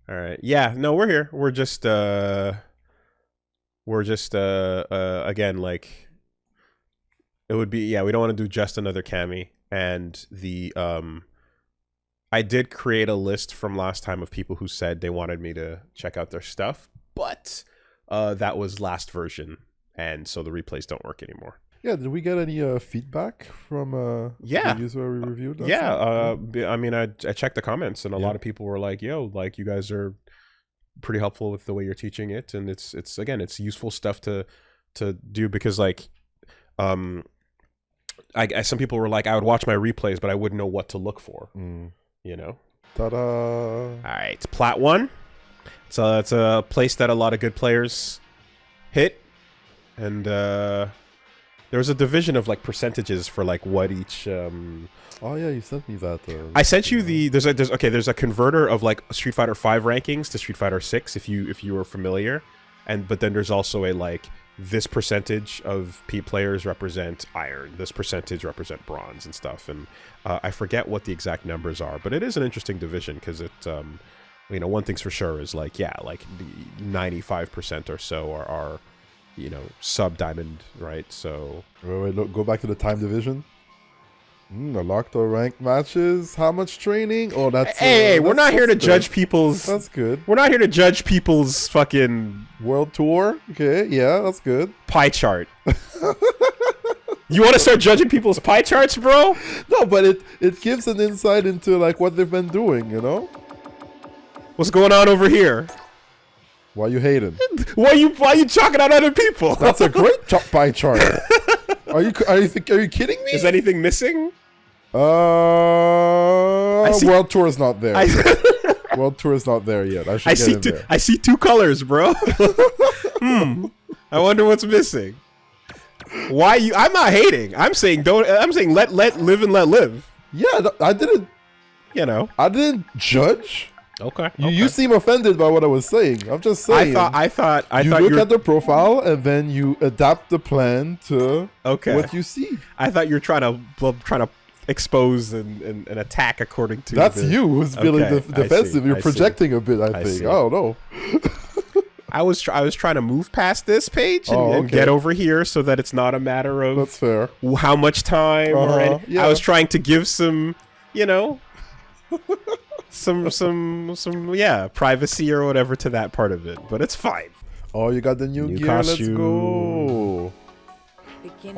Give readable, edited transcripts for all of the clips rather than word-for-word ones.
All right. Yeah. No, we're here. We're just again, like, it would be, yeah, we don't want to do just another Cammy. And the I did create a list from last time of people who said they wanted me to check out their stuff, but that was last version, and so the replays don't work anymore. Yeah, did we get any feedback from the user we reviewed? Yeah, I mean, I checked the comments, and a lot of people were like, "Yo, like, you guys are pretty helpful with the way you're teaching it," and it's again, it's useful stuff to do, because like, some people were like, I would watch my replays, but I wouldn't know what to look for. You know. Ta-da! All right, Plat 1. So it's a place that a lot of good players hit, and there was a division of like percentages for like what each. Oh yeah, you sent me that. I sent you the there's a converter of like Street Fighter 5 rankings to Street Fighter 6 if you were familiar, but then there's also a like, this percentage of P players represent iron, this percentage represent bronze and stuff, and I forget what the exact numbers are, but it is an interesting division because it, you know, one thing's for sure is like, yeah, like 95% or so are you know, sub diamond, right? So wait, look, go back to the time division. The locked or ranked matches. How much training? Oh, that's hey, we're not here to judge people's. That's good. We're not here to judge people's fucking world tour. Okay, yeah, that's good. Pie chart. You want to start judging people's pie charts, bro? No, but it gives an insight into like what they've been doing. You know, what's going on over here? Why you hating? Why you chalking out other people? That's a great pie chart. Are you kidding me? Is anything missing? World Tour is not there. World Tour is not there yet. I see two colors, bro. I wonder what's missing. Why you? I'm not hating. I'm saying don't. I'm saying let live and let live. Yeah, I didn't. You know, I didn't judge. Okay. You seem offended by what I was saying. I'm just saying. I thought you look at the profile and then you adapt the plan to what you see. I thought you're trying to expose and attack according to. That's you who's feeling defensive. You're projecting a bit. I think. I don't know. I was trying to move past this page and get over here so that it's not a matter of that's fair. How much time or anything. Yeah. I was trying to give some, you know, some privacy or whatever to that part of it, but it's fine. Oh, you got the new gear. Costume. Let's go.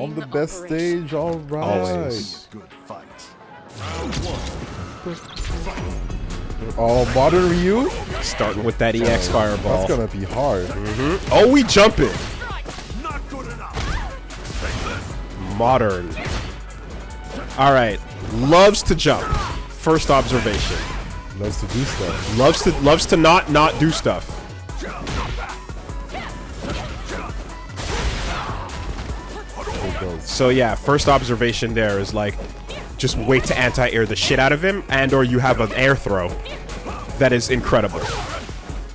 On the best stage, all right. Always. Good fight. Round 1. Oh, modern Ryu? Starting with that EX fireball. That's gonna be hard. Oh, we jump it. Not good enough. Modern. All right. Loves to jump. First observation. Loves to do stuff. Loves to not do stuff. So yeah, first observation there is like, just wait to anti-air the shit out of him, and or you have an air throw that is incredible.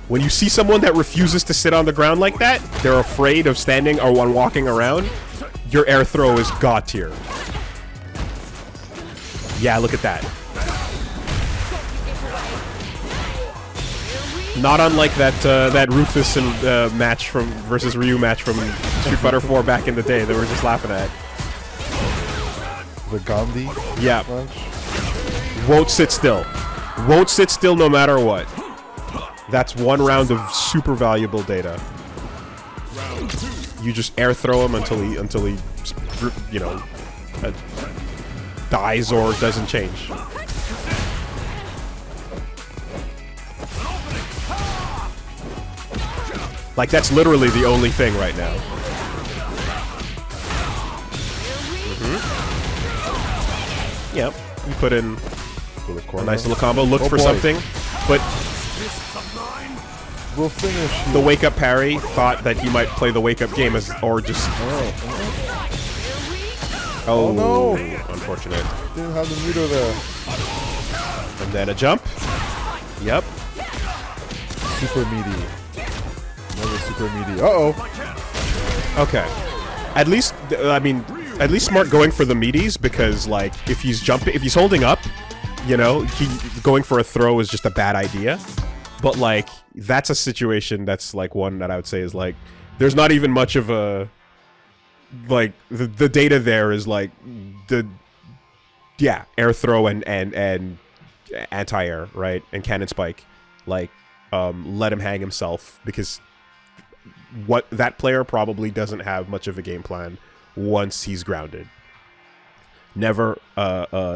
When you see someone that refuses to sit on the ground like that, they're afraid of standing or one walking around, your air throw is god tier. Yeah, look at that. Not unlike that Rufus and match versus Ryu match from Street Fighter 4 back in the day that we were just laughing at. The Gandhi? Yeah. Won't sit still. Won't sit still no matter what. That's one round of super valuable data. You just air throw him until he you know, dies or doesn't change. Like, that's literally the only thing right now. Yep. You put in a nice little combo. Look for something. But we'll finish the wake-up parry. Thought that he might play the wake-up game or just... Oh no! Unfortunate. Didn't have the meter there. And then a jump. Yep. Super meaty. Another super meaty. Uh-oh. Okay. At least, I mean, at least smart going for the meaties, because like if he's holding up You know, going for a throw is just a bad idea. But like, that's a situation that's like one that I would say is like, there's not even much of a, like, the data there is like air throw and anti-air, right? And cannon spike. Like, let him hang himself, because what that player probably doesn't have much of a game plan once he's grounded. Never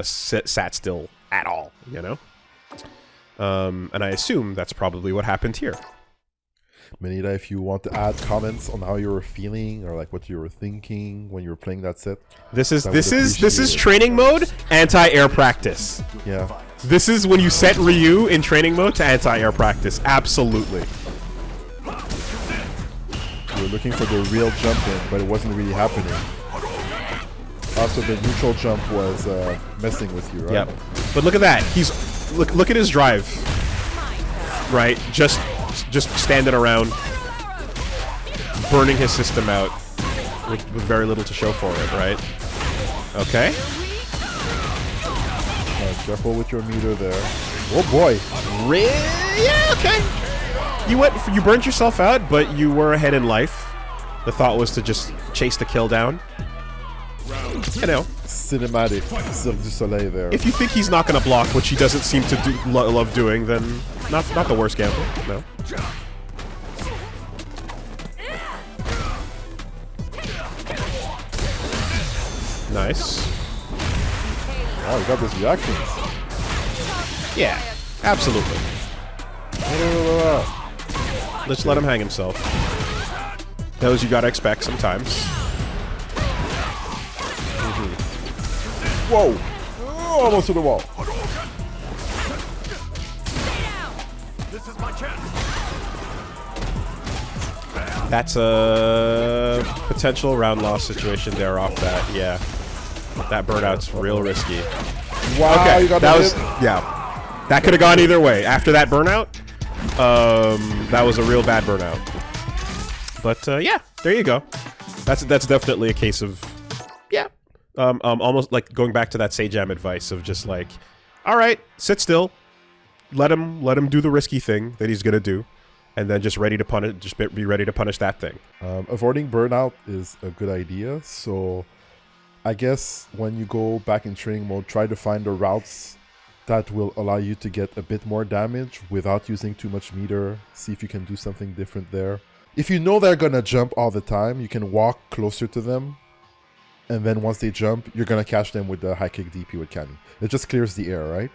sat still at all, you know? And I assume that's probably what happened here. Manita, if you want to add comments on how you were feeling or like what you were thinking when you were playing that set. This is training mode, anti-air practice. Yeah. This is when you set Ryu in training mode to anti-air practice. Absolutely. You were looking for the real jump in, but it wasn't really happening. Also, the neutral jump was messing with you, right? Yep. But look at that. Look at his drive. Right? Just standing around, burning his system out with very little to show for it, right? Okay. Careful with your meter there. Oh boy. Yeah, okay. You burned yourself out, but you were ahead in life. The thought was to just chase the kill down. You know. Cinematic Cirque du Soleil there. If you think he's not going to block, which he doesn't seem to love doing, then not the worst gamble. No. Nice. Oh, you got those reactions. Yeah, absolutely. Let's let him hang himself. Those you gotta expect sometimes. Whoa! Oh, almost to the wall. This is my chance. That's a potential round loss situation there off that. Yeah, that burnout's real risky. Wow, okay, you got that the was hit. yeah. That could have gone either way. After that burnout, that was a real bad burnout. But yeah, there you go. That's definitely a case of yeah. Almost like going back to that Sejam advice of just like, all right, sit still, let him do the risky thing that he's gonna do, and then just ready to punish. Just be ready to punish that thing. Avoiding burnout is a good idea. So, I guess when you go back in training mode, try to find the routes that will allow you to get a bit more damage without using too much meter. See if you can do something different there. If you know they're gonna jump all the time, you can walk closer to them. And then once they jump, you're gonna catch them with the high kick DP with Cammy. It just clears the air, right?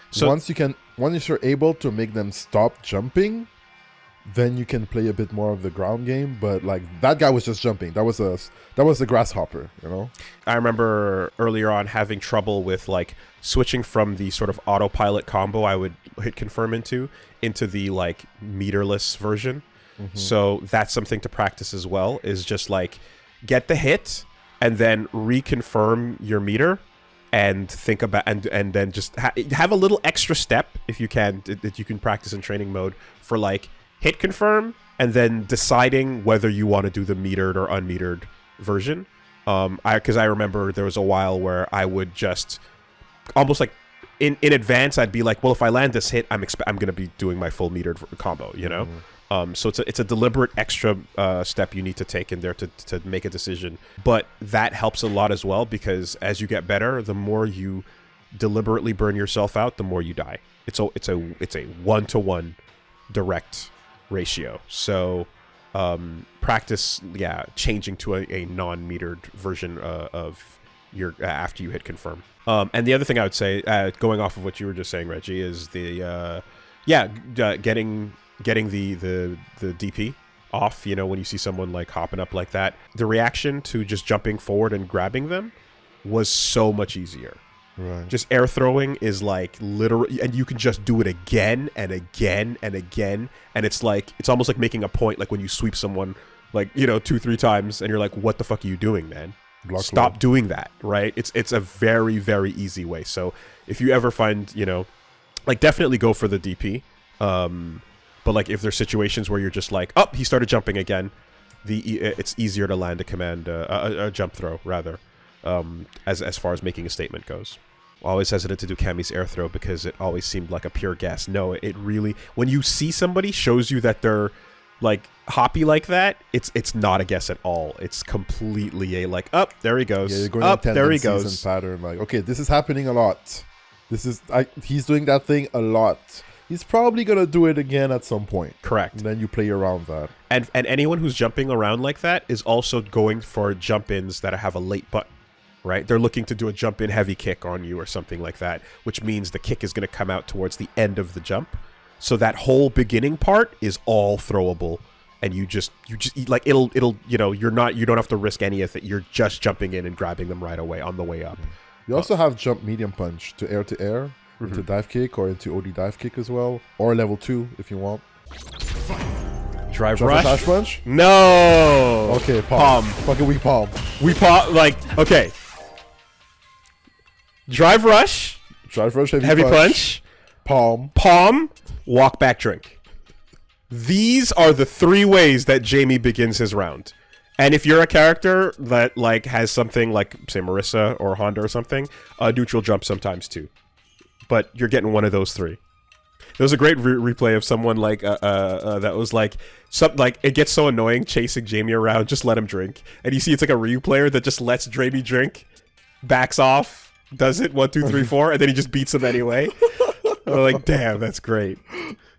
So once you're able to make them stop jumping, then you can play a bit more of the ground game. But like that guy was just jumping. That was the grasshopper, you know. I remember earlier on having trouble with like switching from the sort of autopilot combo I would hit confirm into the like meterless version. Mm-hmm. So that's something to practice as well. Is just like get the hit. And then reconfirm your meter, and think about and then just have a little extra step if you can that you can practice in training mode for like hit confirm, and then deciding whether you want to do the metered or unmetered version. Because I remember there was a while where I would just almost like in advance I'd be like, well, if I land this hit, I'm gonna be doing my full metered combo, you know. Mm-hmm. So it's a deliberate extra step you need to take in there to make a decision. But that helps a lot as well, because as you get better, the more you deliberately burn yourself out, the more you die. It's a 1-to-1 direct ratio. So practice, changing to a non-metered version of your after you hit confirm. And the other thing I would say, going off of what you were just saying, Reggie, is the getting the DP off, you know, when you see someone like hopping up like that. The reaction to just jumping forward and grabbing them was so much easier. Right. Just air throwing is like literally, and you can just do it again and again and again. And it's like, it's almost like making a point, like when you sweep someone like, you know, 2-3 times and you're like, what the fuck are you doing, man? Stop doing that, right? It's a very, very easy way. So if you ever find, you know, like definitely go for the DP. But like if there's situations where you're just like, oh, he started jumping again, it's easier to land a command, a jump throw rather, as far as making a statement goes. always hesitant to do Cammy's air throw because it always seemed like a pure gas. No, it really, when you see somebody shows you that they're like hoppy like that, it's not a guess at all. It's completely a like, up, there he goes. Yeah, you're going up, on there he tendencies goes. and pattern. Like, okay, this is happening a lot. This is he's doing that thing a lot. He's probably gonna do it again at some point. Correct. And then you play around that. And anyone who's jumping around like that is also going for jump-ins that have a late button, right? They're looking to do a jump-in heavy kick on you or something like that, which means the kick is going to come out towards the end of the jump. So that whole beginning part is all throwable, and you just like it'll you know, you don't have to risk any of it. You're just jumping in and grabbing them right away on the way up. You also have jump medium punch to air, into dive kick or into OD dive kick as well, or level 2 if you want. Drive Jump rush. dash punch? No. Okay, palm. Fucking weak palm. We palm like okay. Drive rush. Drive rush, Heavy punch. Palm. Palm. Walk back drink. These are the 3 ways that Jamie begins his round. And if you're a character that like has something like say Marissa or Honda or something, neutral jump sometimes too. But you're getting one of those 3. There was a great replay of someone like that was like it gets so annoying chasing Jamie around. Just let him drink, and you see it's like a Ryu player that just lets Jamie drink, backs off, does it 1, 2, 3, 4, and then he just beats him anyway. I'm like, damn, that's great.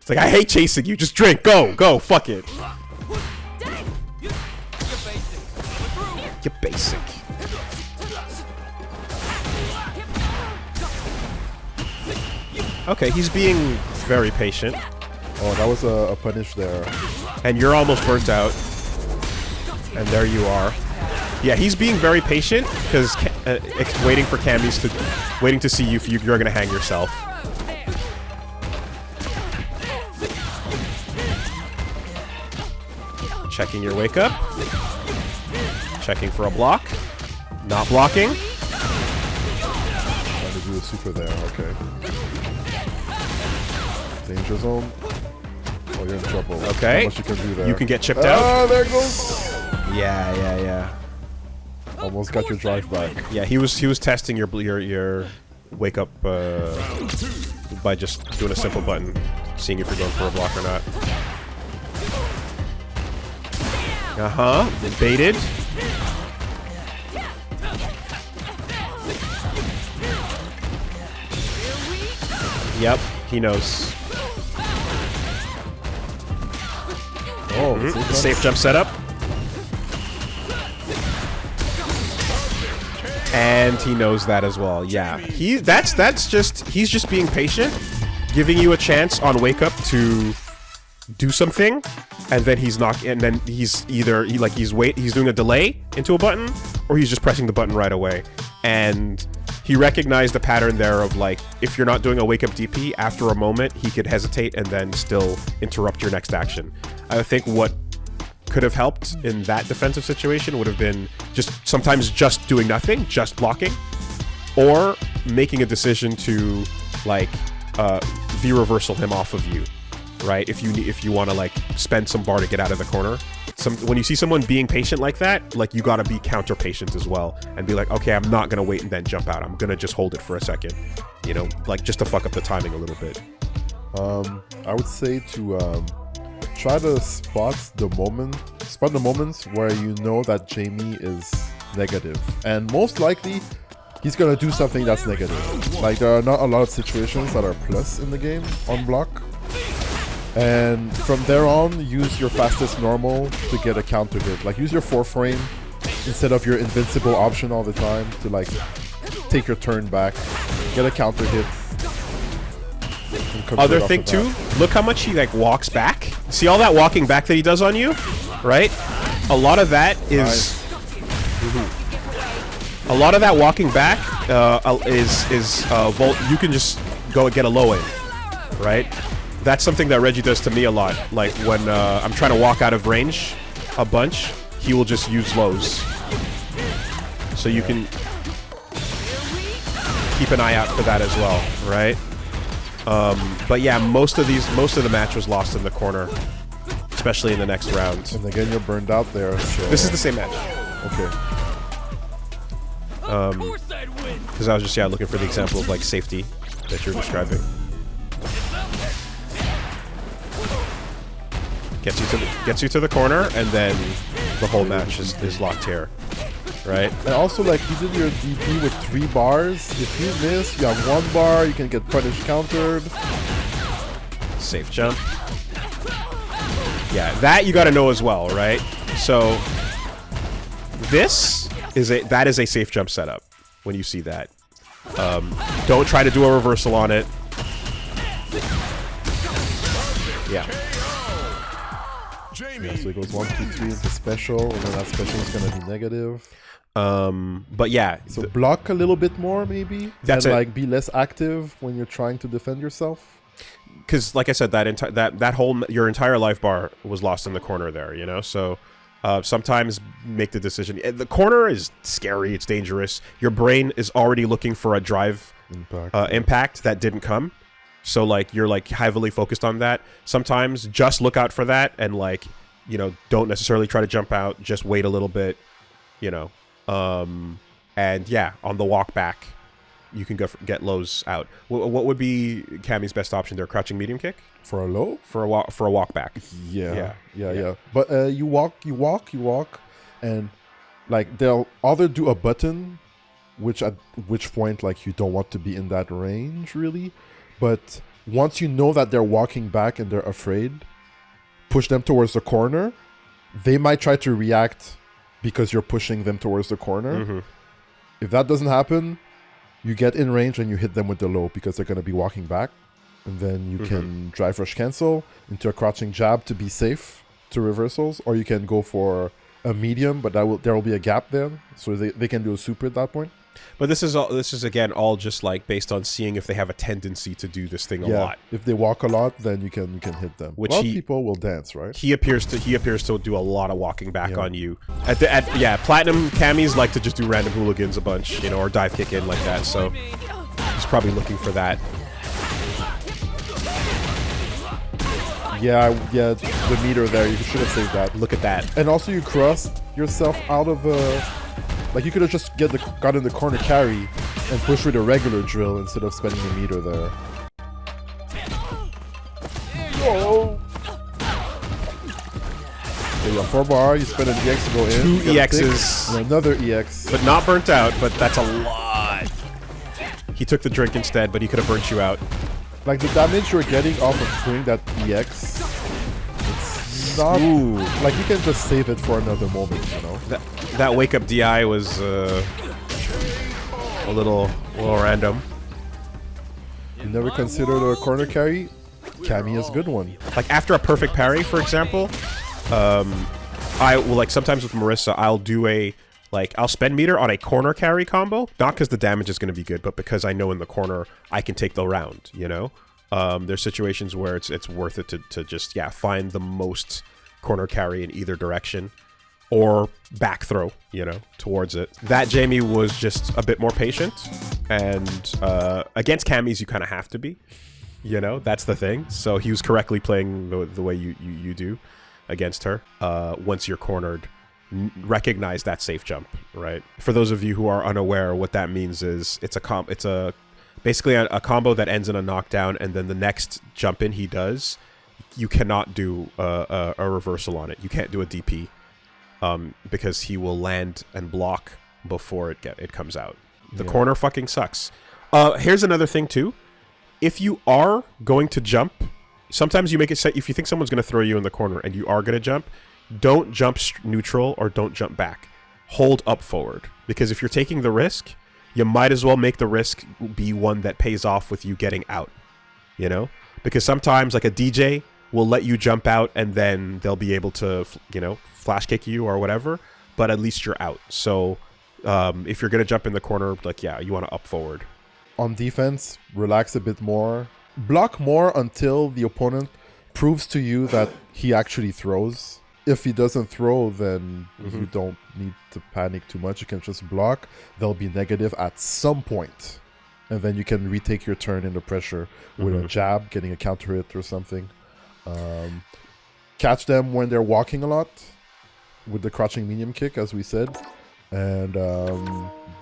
It's like I hate chasing you. Just drink, go, fuck it. You're basic. Okay, he's being very patient. Oh, that was a punish there. And you're almost burnt out. And there you are. Yeah, he's being very patient because waiting for Cammy's waiting to see if you're gonna hang yourself. Checking your wake up. Checking for a block. Not blocking. Trying to do a super there. Okay. Danger zone. Oh, you're in trouble. Okay. Not much you can do there. You can get chipped out. Ah, there it goes. Yeah. Almost got your drive back. Yeah, he was testing your wake up by just doing a simple button, seeing if you're going for a block or not. Baited. Yep, he knows. Oh, safe jump setup. And he knows that as well. Yeah. He's just being patient, giving you a chance on wake up to do something, and then he's either he's doing a delay into a button, or he's just pressing the button right away. And he recognized the pattern there of like, if you're not doing a wake up DP, after a moment he could hesitate and then still interrupt your next action. I think what could have helped in that defensive situation would have been sometimes just doing nothing, just blocking, or making a decision to like V-reversal him off of you, right? If you want to like spend some bar to get out of the corner. When you see someone being patient like that, like you gotta be counter patient as well and be like, okay, I'm not gonna wait and then jump out. I'm gonna just hold it for a second, you know, like just to fuck up the timing a little bit. I would say to try to spot the moments where you know that Jamie is negative, and most likely he's gonna do something that's negative. Like there are not a lot of situations that are plus in the game on block. And from there on, use your fastest normal to get a counter hit. Like use your 4-frame instead of your invincible option all the time to like take your turn back, get a counter hit. Other thing too, look how much he like walks back. See all that walking back that he does on you, right? A lot of that is a lot of that walking back is Volt. You can just go and get a low in, right? That's something that Reggie does to me a lot. Like when I'm trying to walk out of range a bunch, he will just use lows. So you can keep an eye out for that as well, right? But yeah, most of the match was lost in the corner, especially in the next round. And again, you're burned out there. So. This is the same match. Okay. Because I was just looking for the example of like safety that you're describing. Gets you to the corner, and then the whole match is locked here, right? And also, like, you did your DP with 3 bars. If you miss, you have 1 bar. You can get punish countered. Safe jump. Yeah, that you got to know as well, right? So this is a safe jump setup. When you see that, don't try to do a reversal on it. Yeah. Yeah, so it goes 1, 2, 3 into special, and then that special is gonna be negative. But yeah. So block a little bit more, maybe. That's and it. Like be less active when you're trying to defend yourself. Because, like I said, that whole your entire life bar was lost in the corner there. You know, so sometimes make the decision. The corner is scary. It's dangerous. Your brain is already looking for a drive impact that didn't come. So like you're like heavily focused on that. Sometimes just look out for that and like, you know, don't necessarily try to jump out. Just wait a little bit, you know. And yeah, on the walk back, you can go get lows out. What would be Cammy's best option there? Crouching medium kick For a low? for a walk back. Yeah. But you walk, and like they'll either do a button, which at which point like you don't want to be in that range really. But once you know that they're walking back and they're afraid, push them towards the corner. They might try to react because you're pushing them towards the corner. If that doesn't happen, you get in range and you hit them with the low because they're going to be walking back. And then you can drive rush cancel into a crouching jab to be safe to reversals. Or you can go for a medium, but there will be a gap there. So they can do a super at that point. But this is again all just like based on seeing if they have a tendency to do this thing a lot. If they walk a lot, then you can hit them. Which a lot of people will dance, right? He appears to do a lot of walking back on you. Platinum Cammies like to just do random hooligans a bunch, you know, or dive kick in like that. So he's probably looking for that. Yeah, the meter there. You should have saved that. Look at that. And also you crossed yourself out of like you could have just got in the corner carry and pushed with a regular drill instead of spending the meter there. Whoa! Okay, you got 4 bar, you spend an EX to go in. 2 EXs. And another EX. But not burnt out, but that's a lot. He took the drink instead, but he could have burnt you out. Like the damage you're getting off of doing that EX, it's not... Ooh. Like you can just save it for another moment, you know? That wake up DI was a little random. You never considered a corner carry? Cammy is a good one. Like after a perfect parry, for example, I will like sometimes with Marissa, I'll do I'll spend meter on a corner carry combo, not because the damage is going to be good, but because I know in the corner I can take the round, you know? There's situations where it's worth it to just, find the most corner carry in either direction or back throw, you know, towards it. That Jamie was just a bit more patient, and against Cammys you kind of have to be, you know, that's the thing. So he was correctly playing the way you do against her. Once you're cornered, recognize that safe jump, right? For those of you who are unaware, what that means is it's basically a combo that ends in a knockdown, and then the next jump in he does, you cannot do a reversal on it. You can't do a DP because he will land and block before it comes out. The corner fucking sucks. Here's another thing too. If you are going to jump, sometimes you make it set. If you think someone's going to throw you in the corner and you are going to jump, don't jump neutral or don't jump back. Hold up forward, because if you're taking the risk, you might as well make the risk be one that pays off with you getting out, you know? Because sometimes like a DJ will let you jump out and then they'll be able to, you know, flash kick you or whatever, but at least you're out. So if you're going to jump in the corner, like, you want to up forward. On defense, relax a bit more. Block more until the opponent proves to you that he actually throws. If he doesn't throw, then you don't need to panic too much. You can just block. They'll be negative at some point. And then you can retake your turn in the pressure with a jab, getting a counter hit or something. Catch them when they're walking a lot with the crouching medium kick, as we said. And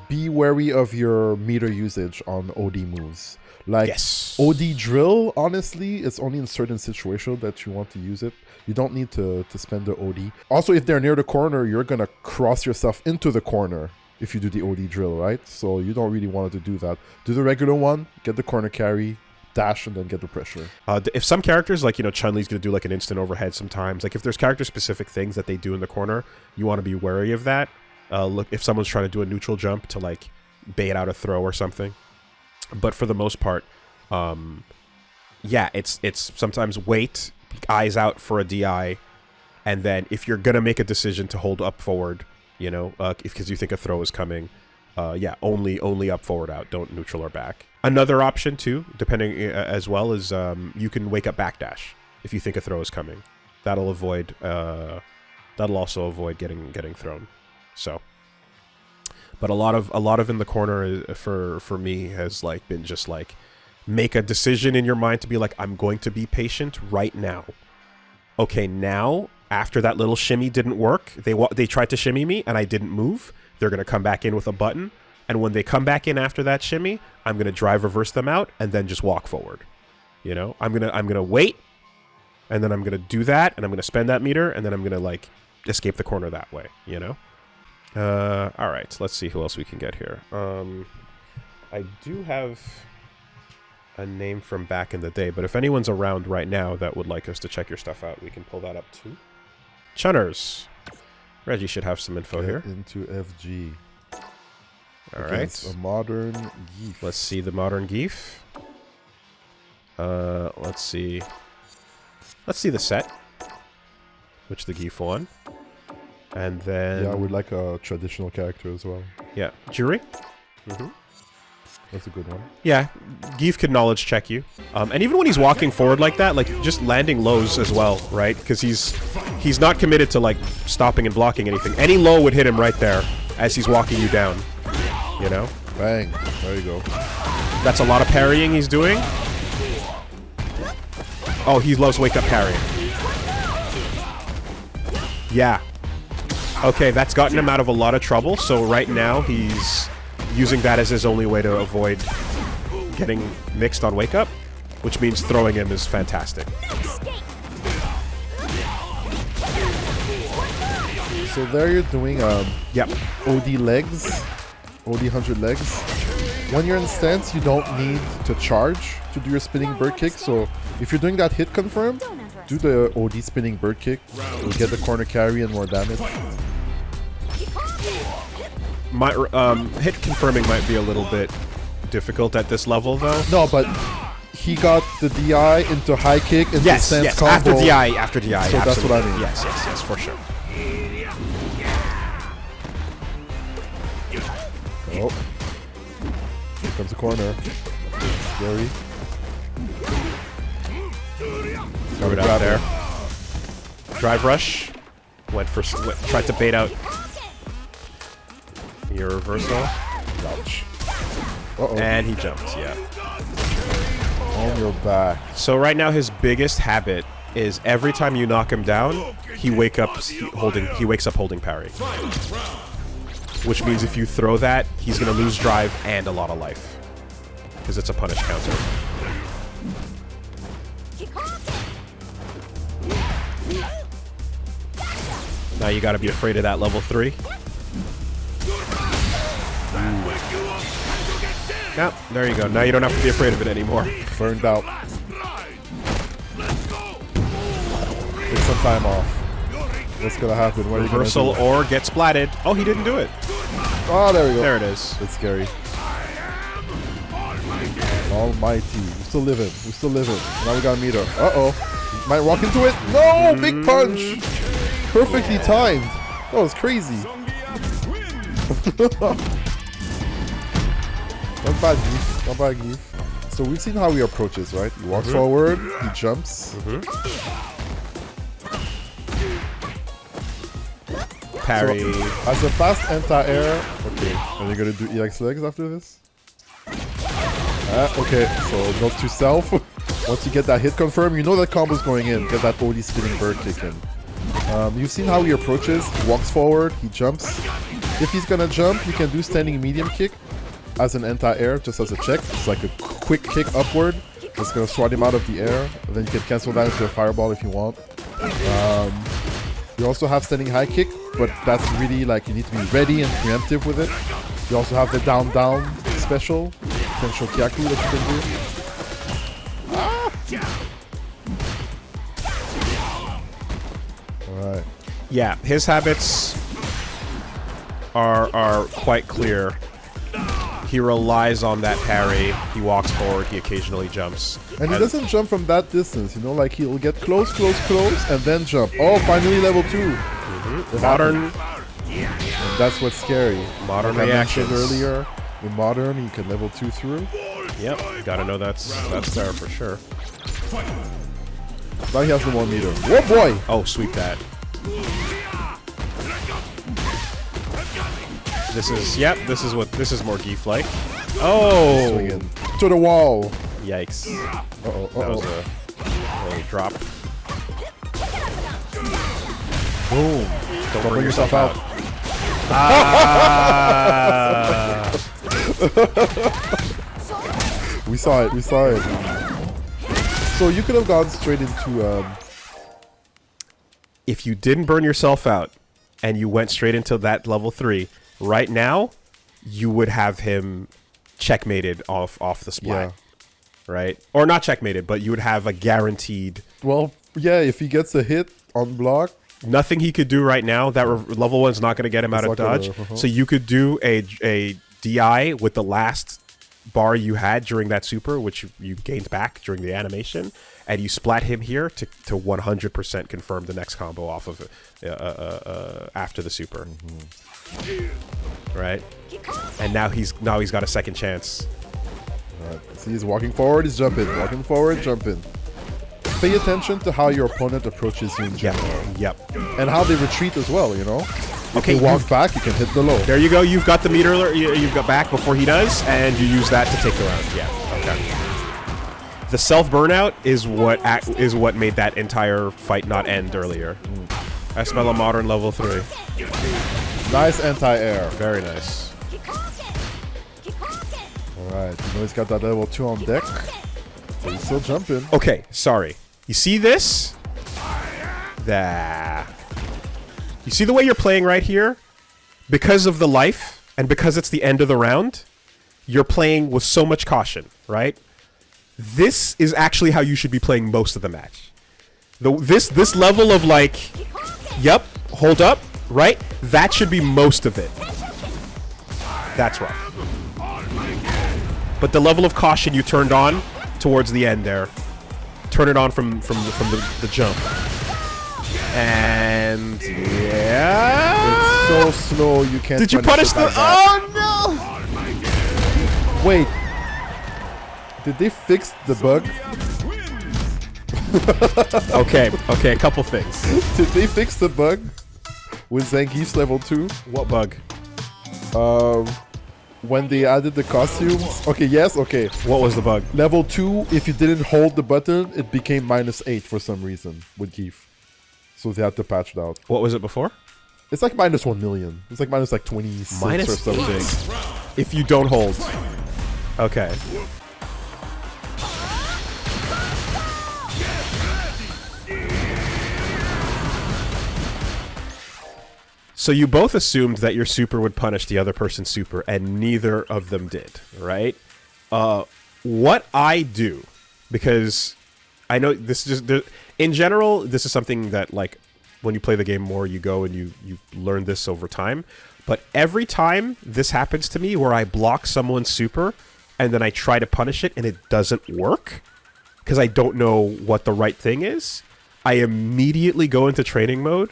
be wary of your meter usage on OD moves. Like Yes. OD drill, honestly, it's only in certain situations that you want to use it. You don't need to spend the OD. Also, if they're near the corner, you're going to cross yourself into the corner if you do the OD drill, right? So you don't really want to do that. Do the regular one, get the corner carry, dash, and then get the pressure. If some characters, like, you know, Chun-Li's going to do like an instant overhead sometimes. Like if there's character-specific things that they do in the corner, you want to be wary of that. Look, if someone's trying to do a neutral jump to like bait out a throw or something. But for the most part, yeah, it's sometimes wait, eyes out for a DI, and then if you're gonna make a decision to hold up forward, you know, because you think a throw is coming, yeah, only up forward out, don't neutral or back. Another option too, depending as well, is you can wake up backdash if you think a throw is coming. That'll avoid, that'll also avoid getting thrown. So. But a lot of in the corner for me has like been just like make a decision in your mind to be like, I'm going to be patient right now. Okay, now after that little shimmy didn't work, they tried to shimmy me and I didn't move. They're gonna come back in with a button, and when they come back in after that shimmy, I'm gonna drive reverse them out and then just walk forward. You know, I'm gonna wait, and then I'm gonna do that, and I'm gonna spend that meter, and then I'm gonna like escape the corner that way. You know. All right, let's see who else we can get here. I do have a name from back in the day, but if anyone's around right now that would like us to check your stuff out, we can pull that up too. Chunners. Reggie should have some info here. Into FG. All right. A modern GIF. Let's see the modern GIF. Let's see. Let's see the set, which the GIF won. And then... Yeah, I would like a traditional character as well. Yeah. Jury? That's a good one. Yeah. GIF could knowledge check you. And even when he's walking forward like that, like, just landing lows as well, right? Because he's not committed to, like, stopping and blocking anything. Any low would hit him right there as he's walking you down. You know? Bang. There you go. That's a lot of parrying he's doing. Oh, he loves wake up parrying. Yeah. Okay, that's gotten him out of a lot of trouble, so right now he's using that as his only way to avoid getting mixed on wake up, which means throwing him is fantastic. So there you're doing Yep. OD legs, OD 100 legs. When you're in stance, you don't need to charge to do your spinning bird kick, so if you're doing that hit confirm, do the OD spinning bird kick. You'll get the corner carry and more damage. My hit confirming might be a little bit difficult at this level, though. No, but he got the DI into high kick into stance combo. after DI, So absolutely. that's what I mean. Yes, for sure. Oh, here comes the corner. Scary. Throw it out there. Drive rush. Tried to bait out your reversal. Ouch. Uh-oh. And he jumped, yeah. On your back. So right now his biggest habit is every time you knock him down, he wakes up holding parry. Which means if you throw that, he's gonna lose drive and a lot of life. Because it's a punish counter. Now you gotta be afraid of that level 3. Yep, there you go. Now you don't have to be afraid of it anymore. Burned out. Take some time off. What's gonna happen? What are you gonna Reversal do? or get splatted. Oh, he didn't do it. Oh, there we go. There it is. It's scary. Almighty. We're still living. We're still living. Now we got a meter. Uh-oh. Might walk into it. No! Big punch! Perfectly timed. That was crazy. Not bad, GIF. Not bad, GIF. So we've seen how he approaches, right? He walks forward. He jumps. Parry. So, as a fast anti-air... Okay. Are you going to do EX legs after this? Okay, so note to self. Once you get that hit confirm, you know that combo's going in. Get that OD spinning bird kick in. You've seen how he approaches. He walks forward, he jumps, If he's gonna jump, you can do standing medium kick as an anti-air, just as a check. It's like a quick kick upward. It's gonna swat him out of the air. And then you can cancel that into a fireball if you want. You also have standing high kick, but that's really like you need to be ready and preemptive with it. You also have the down special, potential kyaku that you can do. Alright. Yeah, his habits are quite clear. He relies on that parry. He walks forward. He occasionally jumps. And he doesn't jump from that distance, you know, like he'll get close, and then jump. Oh, finally level 2. Modern. And that's what's scary. Modern like reactions. I mentioned earlier, in modern, you can level 2 through. Yep, you gotta know that's there for sure. Now he has no more meter. Whoa, boy! Oh, sweep that. This is more GIFG-like. Oh! Swinging. To the wall! Yikes. Uh-oh, That was a drop. Boom. Don't burn yourself out. We saw it. So you could have gone straight into... If you didn't burn yourself out and you went straight into that level 3, right now, you would have him checkmated off the splat. Yeah. Right? Or not checkmated, but you would have a guaranteed... Well, yeah, if he gets a hit on block... Nothing he could do right now. That level 1's not going to get him out of dodge. So you could do a DI with the last bar you had during that super, which you gained back during the animation, and you splat him here to 100% confirm the next combo off of it after the super. Right? And now he's got a second chance. Alright, see, he's walking forward, he's jumping. Walking forward, jumping. Pay attention to how your opponent approaches you in general. Yep. And how they retreat as well, you know? Okay, If they walk back, you can hit the low. There you go. You've got the meter alert. You've got back before he does, and you use that to take the round. Yeah. Okay. The self burnout is what made that entire fight not end earlier. I smell a modern level 3. Nice anti-air. Very nice. Alright, you know he's got that level 2 on deck. But he's still jumping. Okay, sorry. You see this? You see the way you're playing right here? Because of the life, and because it's the end of the round, you're playing with so much caution, right? This is actually how you should be playing most of the match. This level of like, yep, hold up, right? That should be most of it. That's rough. But the level of caution you turned on towards the end there, turn it on from the jump. And yeah, It's so slow you can't. did you punish the? Oh no! Wait, did they fix the bug? Okay, a couple things. Did they fix the bug with Zangief's level 2? What bug? When they added the costumes. Okay, yes, okay. What was the bug? Level 2, if you didn't hold the button, it became -8 for some reason with GIF. So they had to patch it out. What was it before? It's like -1 million. It's like minus like 26 Minus or something. If you don't hold. Okay. So you both assumed that your super would punish the other person's super, and neither of them did, right? What I do, because I know this is just, in general, this is something that, like, when you play the game more, you go and you learn this over time. But every time this happens to me where I block someone's super and then I try to punish it and it doesn't work because I don't know what the right thing is, I immediately go into training mode,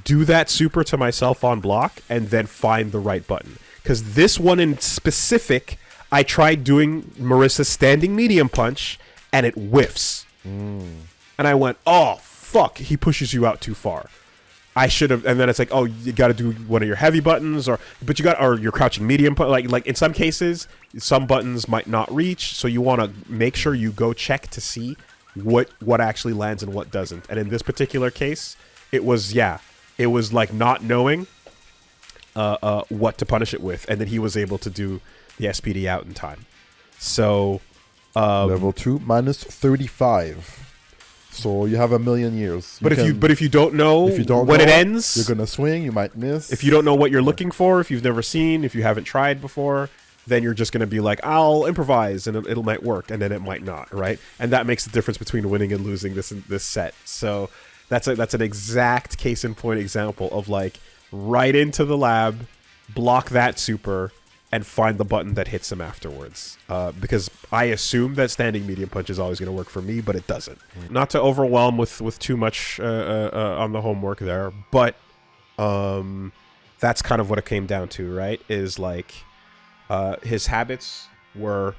do that super to myself on block, and then find the right button. Because this one in specific, I tried doing Marissa's standing medium punch and it whiffs. And I went, oh, fuck, he pushes you out too far. I should have, and then it's like, oh, you got to do one of your heavy buttons, or your crouching medium, like in some cases, some buttons might not reach, so you want to make sure you go check to see what actually lands and what doesn't. And in this particular case, it was like not knowing, what to punish it with, and then he was able to do the SPD out in time. So level 2 minus 35. So you have a million years. But if you don't know when it ends, you're gonna swing. You might miss. If you don't know what you're looking for, if you've never seen, if you haven't tried before, then you're just gonna be like, I'll improvise, and it might work, and then it might not, right? And that makes the difference between winning and losing this set. So that's an exact case in point example of like right into the lab, block that super, and find the button that hits him afterwards. Because I assume that standing medium punch is always going to work for me, but it doesn't. Not to overwhelm with too much on the homework there, but that's kind of what it came down to, right? Is like his habits were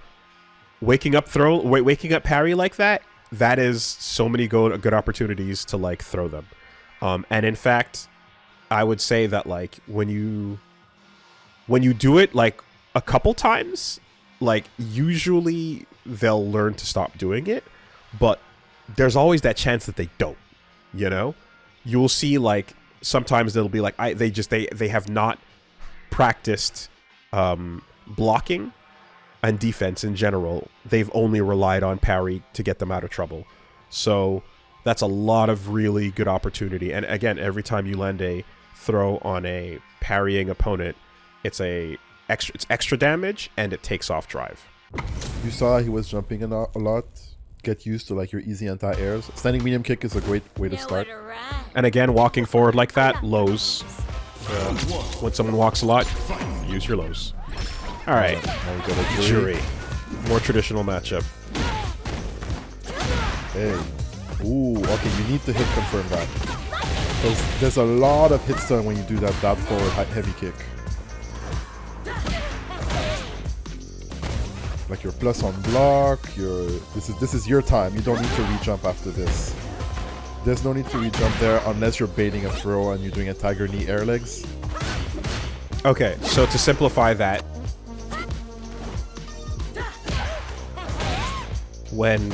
waking up parry like that. That is so many good opportunities to like throw them. And in fact, I would say that like when you do it like a couple times, like usually they'll learn to stop doing it, but there's always that chance that they don't, you know? You'll see like sometimes they'll be like they have not practiced blocking and defense in general. They've only relied on parry to get them out of trouble. So that's a lot of really good opportunity. And again, every time you land a throw on a parrying opponent, it's extra damage, and it takes off drive. You saw he was jumping a lot. Get used to like your easy anti-airs. Standing medium kick is a great way to start. And again, walking forward like that, lows. When someone walks a lot, use your lows. All right, now we got a jury. More traditional matchup. Hey, ooh, okay, you need to hit confirm that. Because there's a lot of hits done when you do that forward heavy kick. Like your plus on block, this is your time. You don't need to re-jump after this. There's no need to re-jump there unless you're baiting a throw and you're doing a tiger knee air legs. Okay, so to simplify that, when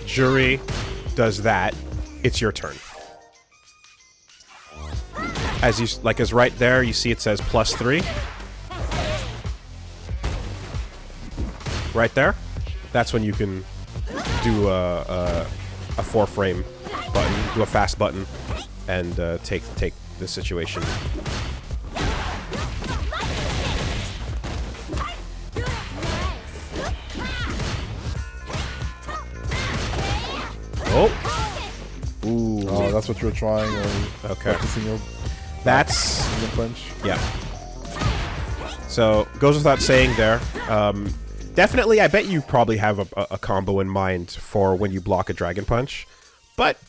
Jury does that, it's your turn. As right there, you see it says +3. Right there, that's when you can do a 4-frame button, do a fast button, and take the situation. Oh, ooh, oh, that's what you're trying. Okay, that's the punch. Yeah. So goes without saying there. Definitely, I bet you probably have a combo in mind for when you block a Dragon Punch. But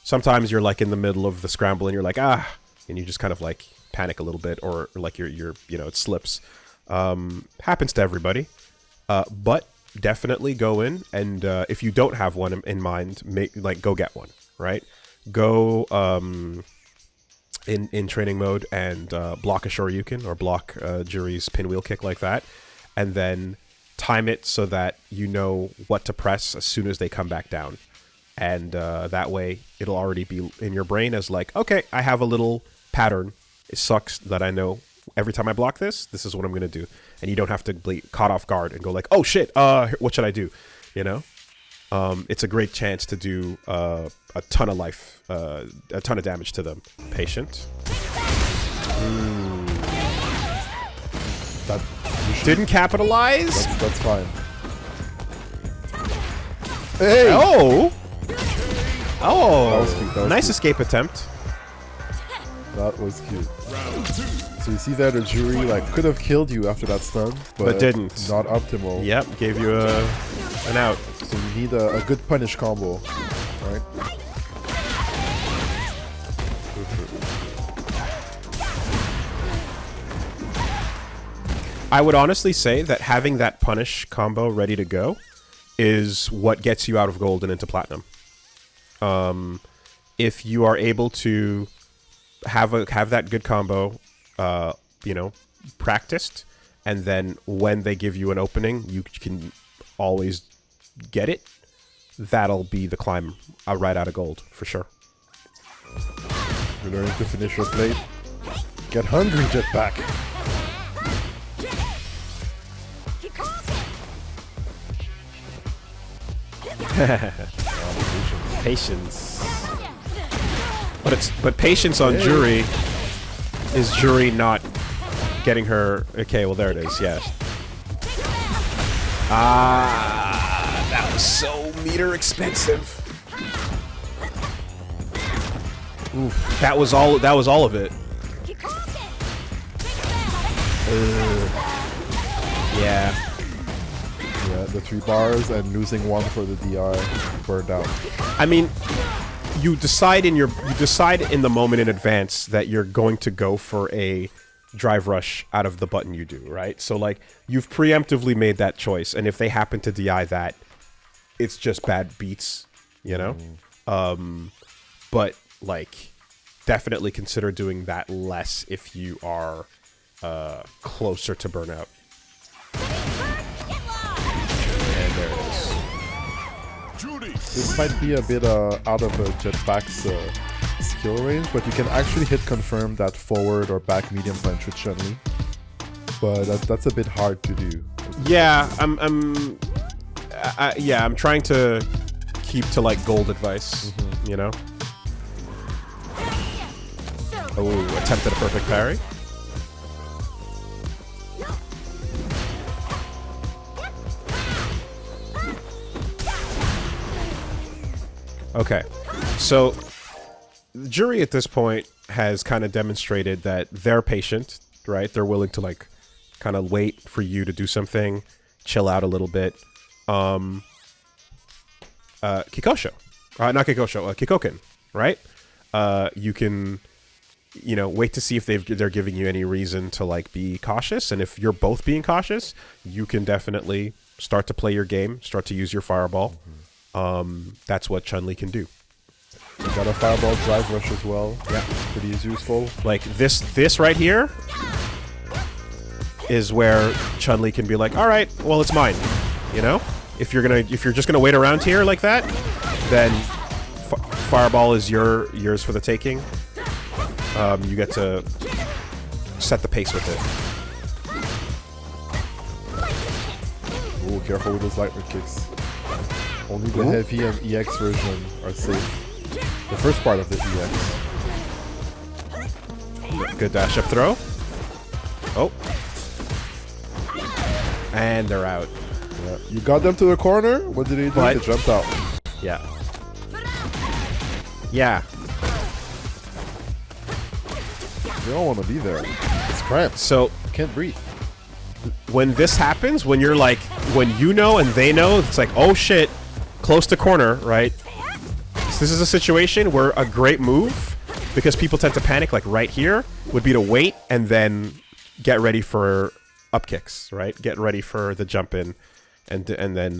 sometimes you're like in the middle of the scramble and you're like, and you just kind of like panic a little bit, or like you're it slips. Happens to everybody. But definitely go in, and if you don't have one in mind, go get one, right? Go in training mode and block a Shoryuken or block Jury's pinwheel kick like that, and then time it so that you know what to press as soon as they come back down. And that way, it'll already be in your brain as like, okay, I have a little pattern. It sucks that I know every time I block this is what I'm going to do. And you don't have to be caught off guard and go like, oh shit, what should I do? You know? It's a great chance to do a ton of life, a ton of damage to them. Patient. That didn't capitalize? That's fine. Hey! Oh! Oh! That was cute. That was nice cute. Escape attempt. That was cute. So you see there, the Jury like could have killed you after that stun, but didn't. Not optimal. Yep, gave you an out. So you need a good punish combo, right? I would honestly say that having that punish combo ready to go is what gets you out of gold and into platinum. If you are able to have that good combo, practiced, and then when they give you an opening, you can always get it. That'll be the climb right out of gold for sure. You're learning to finish your plate. Get hungry, Jetpack. Patience. But patience on Jury is Jury not getting her. Okay, well there it is. Yeah. Ah, that was so meter expensive. Oof, that was all. That was all of it. Yeah. Yeah, the 3 bars and losing 1 for the DI burned out. I mean, you decide in the moment in advance that you're going to go for a drive rush out of the button you do, right? So like you've preemptively made that choice, and if they happen to DI that, it's just bad beats, you know? But like definitely consider doing that less if you are closer to burnout. And there it is. This might be a bit out of Jetpack's skill range, but you can actually hit confirm that forward or back medium punch with Chun-Li. But that's a bit hard to do. Yeah, I'm trying to keep to like gold advice, you know? Oh, attempted a perfect parry. Okay, so the Jury at this point has kind of demonstrated that they're patient, right? They're willing to like kind of wait for you to do something, chill out a little bit. Kikosho, not Kikosho, Kikoken, right? You can, you know, wait to see if they're giving you any reason to like be cautious, and if you're both being cautious, you can definitely start to play your game, start to use your fireball. That's what Chun-Li can do. You got a fireball drive rush as well. Yeah, it's pretty useful. Like this right here is where Chun-Li can be like, all right, well, it's mine. You know, if you're just gonna wait around here like that, then fireball is yours for the taking. You get to set the pace with it. Ooh, careful with those lightning kicks. Only the heavy and EX version are safe. The first part of the EX. Good dash up throw. Oh. And they're out. Yeah. You got them to the corner? What did they do? They jumped out. Yeah. Yeah. They don't want to be there. It's cramped. So you can't breathe. When this happens, when you're like, when you know and they know, it's like, oh shit, close to corner, right? So this is a situation where a great move, because people tend to panic like right here, would be to wait and then get ready for up kicks, right? Get ready for the jump in, and then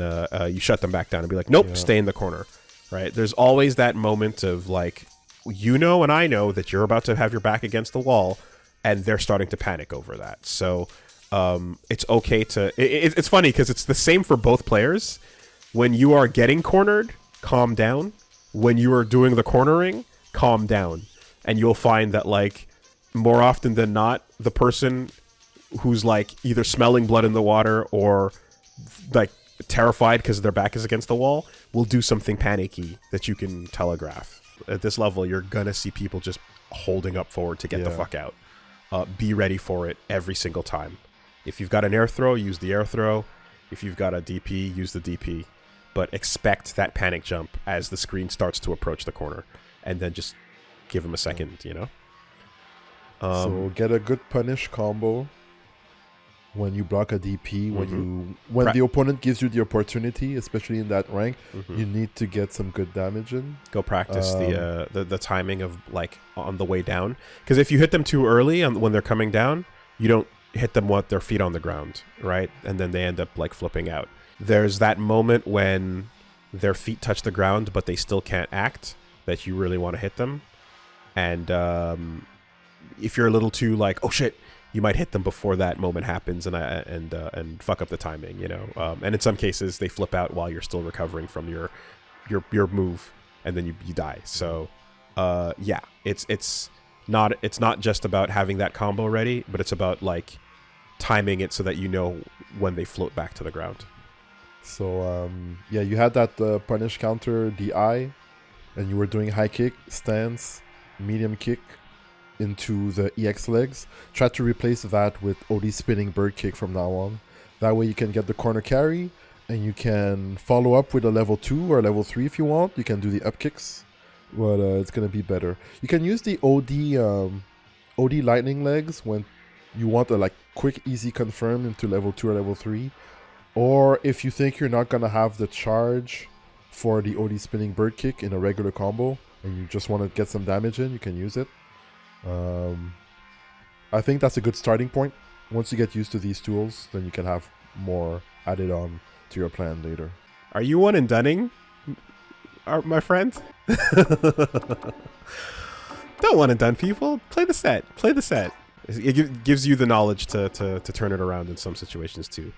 you shut them back down and be like, nope, stay in the corner, right? There's always that moment of like, you know and I know that you're about to have your back against the wall, and they're starting to panic over that. So it's okay to... It's funny because it's the same for both players. When you are getting cornered, calm down. When you are doing the cornering, calm down. And you'll find that, like, more often than not, the person who's, like, either smelling blood in the water or, like, terrified because their back is against the wall will do something panicky that you can telegraph. At this level, you're gonna see people just holding up forward to get the fuck out. Be ready for it every single time. If you've got an air throw, use the air throw. If you've got a DP, use the DP. But expect that panic jump as the screen starts to approach the corner. And then just give them a second, you know? So get a good punish combo when you block a DP, when the opponent gives you the opportunity, especially in that rank, you need to get some good damage in. Go practice the timing of, like, on the way down. Because if you hit them too early when they're coming down, you don't hit them with their feet on the ground, right? And then they end up, like, flipping out. There's that moment when their feet touch the ground, but they still can't act, that you really want to hit them. And if you're a little too, like, oh shit, you might hit them before that moment happens and fuck up the timing, you know. And in some cases, they flip out while you're still recovering from your move, and then you die. So, yeah, it's it's not just about having that combo ready, but it's about like timing it so that you know when they float back to the ground. So yeah, you had that punish counter DI, and you were doing high kick, stance, medium kick into the EX legs. Try to replace that with OD spinning bird kick from now on. That way you can get the corner carry, and you can follow up with a level 2 or level 3 if you want. You can do the up kicks, but it's gonna be better. You can use the OD lightning legs when you want a like quick easy confirm into level 2 or level 3, or if you think you're not gonna have the charge for the OD spinning bird kick in a regular combo and you just want to get some damage in, you can use it. I think that's a good starting point. Once you get used to these tools, then you can have more added on to your plan later. Are you one and dunning, my friend? Don't one and done people. Play the set. Play the set. It gives you the knowledge to turn it around in some situations too.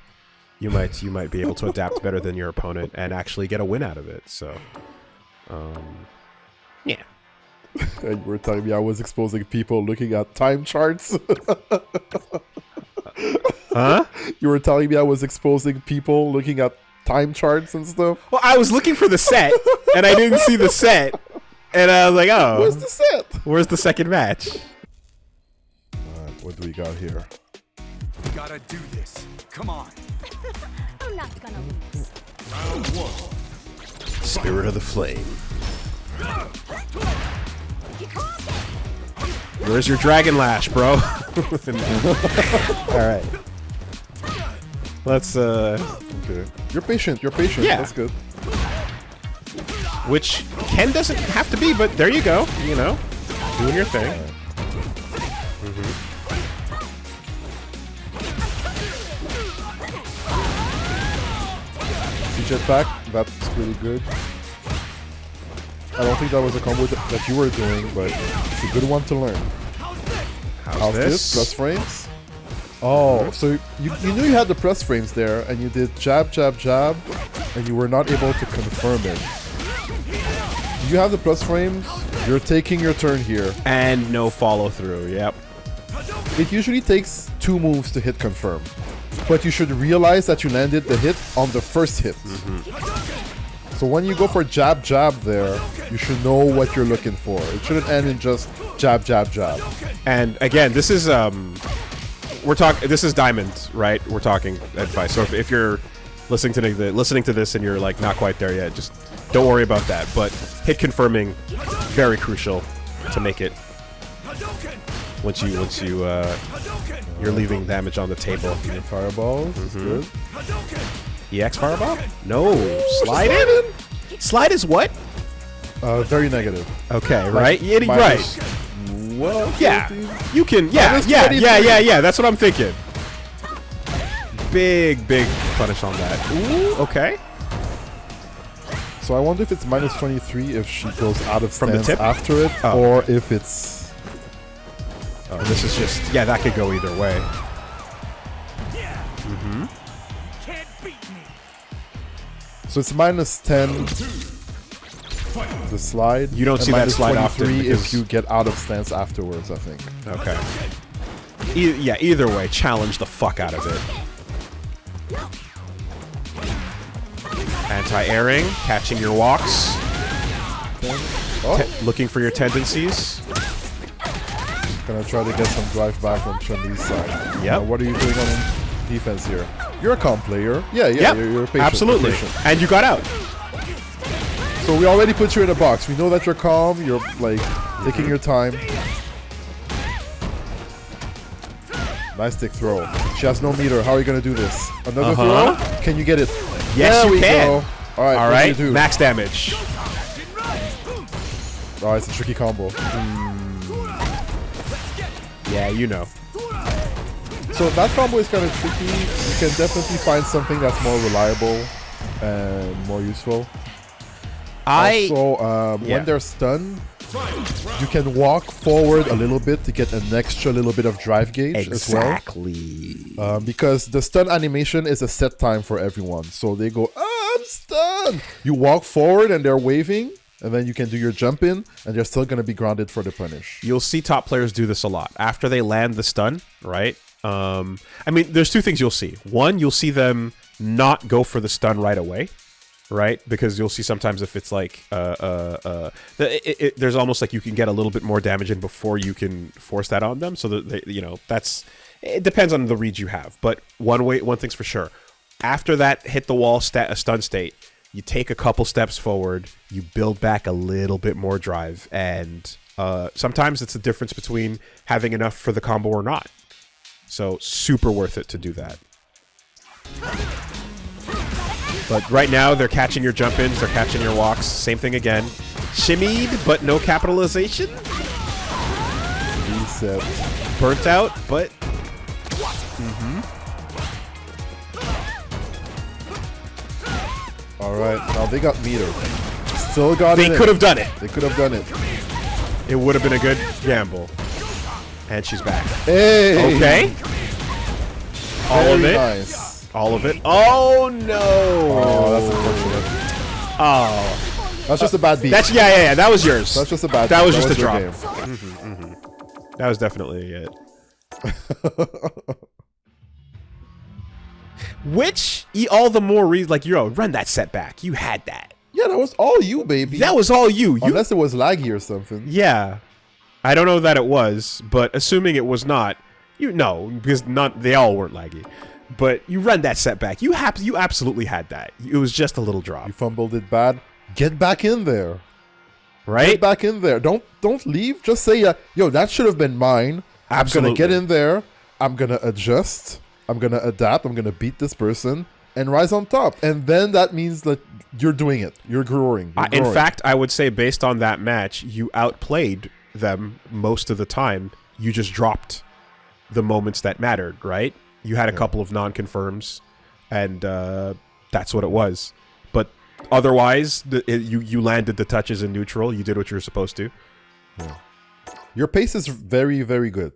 You might be able to adapt better than your opponent and actually get a win out of it. So, yeah. And you were telling me I was exposing people looking at time charts. Huh? You were telling me I was exposing people looking at time charts and stuff. Well, I was looking for the set, and I didn't see the set, and I was like, "Oh, Where's the set? Where's the second match?" Alright, what do we got here? We gotta do this. Come on. I'm not gonna lose. Round 1. Spirit of the Flame. Where's your Dragon Lash, bro? All right. Let's Okay. You're patient. You're patient. Yeah. That's good. Which Ken doesn't have to be, but there you go. You know, doing your thing. Jetpack, that's pretty good. I don't think that was a combo that you were doing, but it's a good one to learn. How's this? Plus frames? Oh, so you knew you had the plus frames there, and you did jab, jab, jab, and you were not able to confirm it. You have the plus frames, you're taking your turn here. And no follow through, yep. It usually takes 2 moves to hit confirm, but you should realize that you landed the hit on the first hit. So when you go for jab, jab there, you should know what you're looking for. It shouldn't end in just jab, jab, jab. And again, this is this is Diamond, right? We're talking advice. So if you're listening to this and you're like not quite there yet, just don't worry about that. But hit confirming, very crucial to make it. Once you're leaving damage on the table. Fireball is good. EX Fireball? No. Slide in? Slide is what? Very negative. Okay, right? Yeah, right. Minus 12, Yeah. 14? You can, yeah. That's what I'm thinking. Big punish on that. Ooh, okay. So I wonder if it's minus 23 if she goes out of From the stance tip? after it, Oh. or if it's... Oh, this is just, yeah, that could go either way. Can't beat me. So it's minus 10 the slide. You don't and see that minus slide often 23 if because- you get out of stance afterwards, I think. Okay. Either way, challenge the fuck out of it. Anti-airing, catching your walks, Oh, looking for your tendencies. gonna try to get some drive back on Chun-Li's side. Yep. What are you doing on defense here? You're a calm player. Yeah, Yep, you're patient. absolutely. You're patient. And you got out. So we already put you in a box. We know that you're calm. You're like taking your time. Nice stick throw. She has no meter. How are you gonna do this? Another throw? Can you get it? Yes, there you we can. go. All right. All what right, do you do? max damage. Oh, it's a tricky combo. Yeah, you know. So that combo is kind of tricky. You can definitely find something that's more reliable and more useful. Also, Yeah. when they're stunned, you can walk forward a little bit to get an extra little bit of drive gauge as well. Exactly. Because the stun animation is a set time for everyone. So they go, I'm stunned. You walk forward and they're waving. and then you can do your jump in, and they're still going to be grounded for the punish. You'll see top players do this a lot. After they land the stun, right? I mean, there's two things you'll see. One, you'll see them not go for the stun right away, right? Because you'll see sometimes if it's like, there's almost like you can get a little bit more damage in before you can force that on them. So that they, you know, it depends on the reads you have. But one thing's for sure. After that hit the wall stun state, you take a couple steps forward, you build back a little bit more drive, and sometimes it's the difference between having enough for the combo or not. So super worth it to do that. But right now they're catching your jump ins, they're catching your walks. Same thing again. Shimmied, but no capitalization. Reset. Burnt out, but All right, now they got meter. Still got it. they could have done it. They could have done it. It would have been a good gamble. And she's back. Hey. Okay. All of Very it. nice. All of it. Oh no. Oh, that's unfortunate. Oh. That's just a bad beat. That's yeah. That was yours. That's just a bad. That beat. was just a your drop. game. That was definitely it. Which all the more reason, like, run that setback. You had that. Yeah, that was all you, baby. That was all you. Unless it was laggy or something. Yeah. I don't know that it was, but assuming it was not, because they all weren't laggy. But you run that setback. You absolutely had that. It was just a little drop. You fumbled it bad. Get back in there. Right? Get back in there. Don't leave. Just say, yo, that should have been mine. Absolutely. I'm gonna get in there. I'm gonna adjust. I'm gonna adapt. I'm gonna beat this person and rise on top. And then that means that you're doing it. You're growing. In fact, I would say based on that match, you outplayed them most of the time. You just dropped the moments that mattered, right? You had a couple of non-confirms, and that's what it was. But otherwise, you landed the touches in neutral. You did what you were supposed to. Yeah. Your pace is very, very good.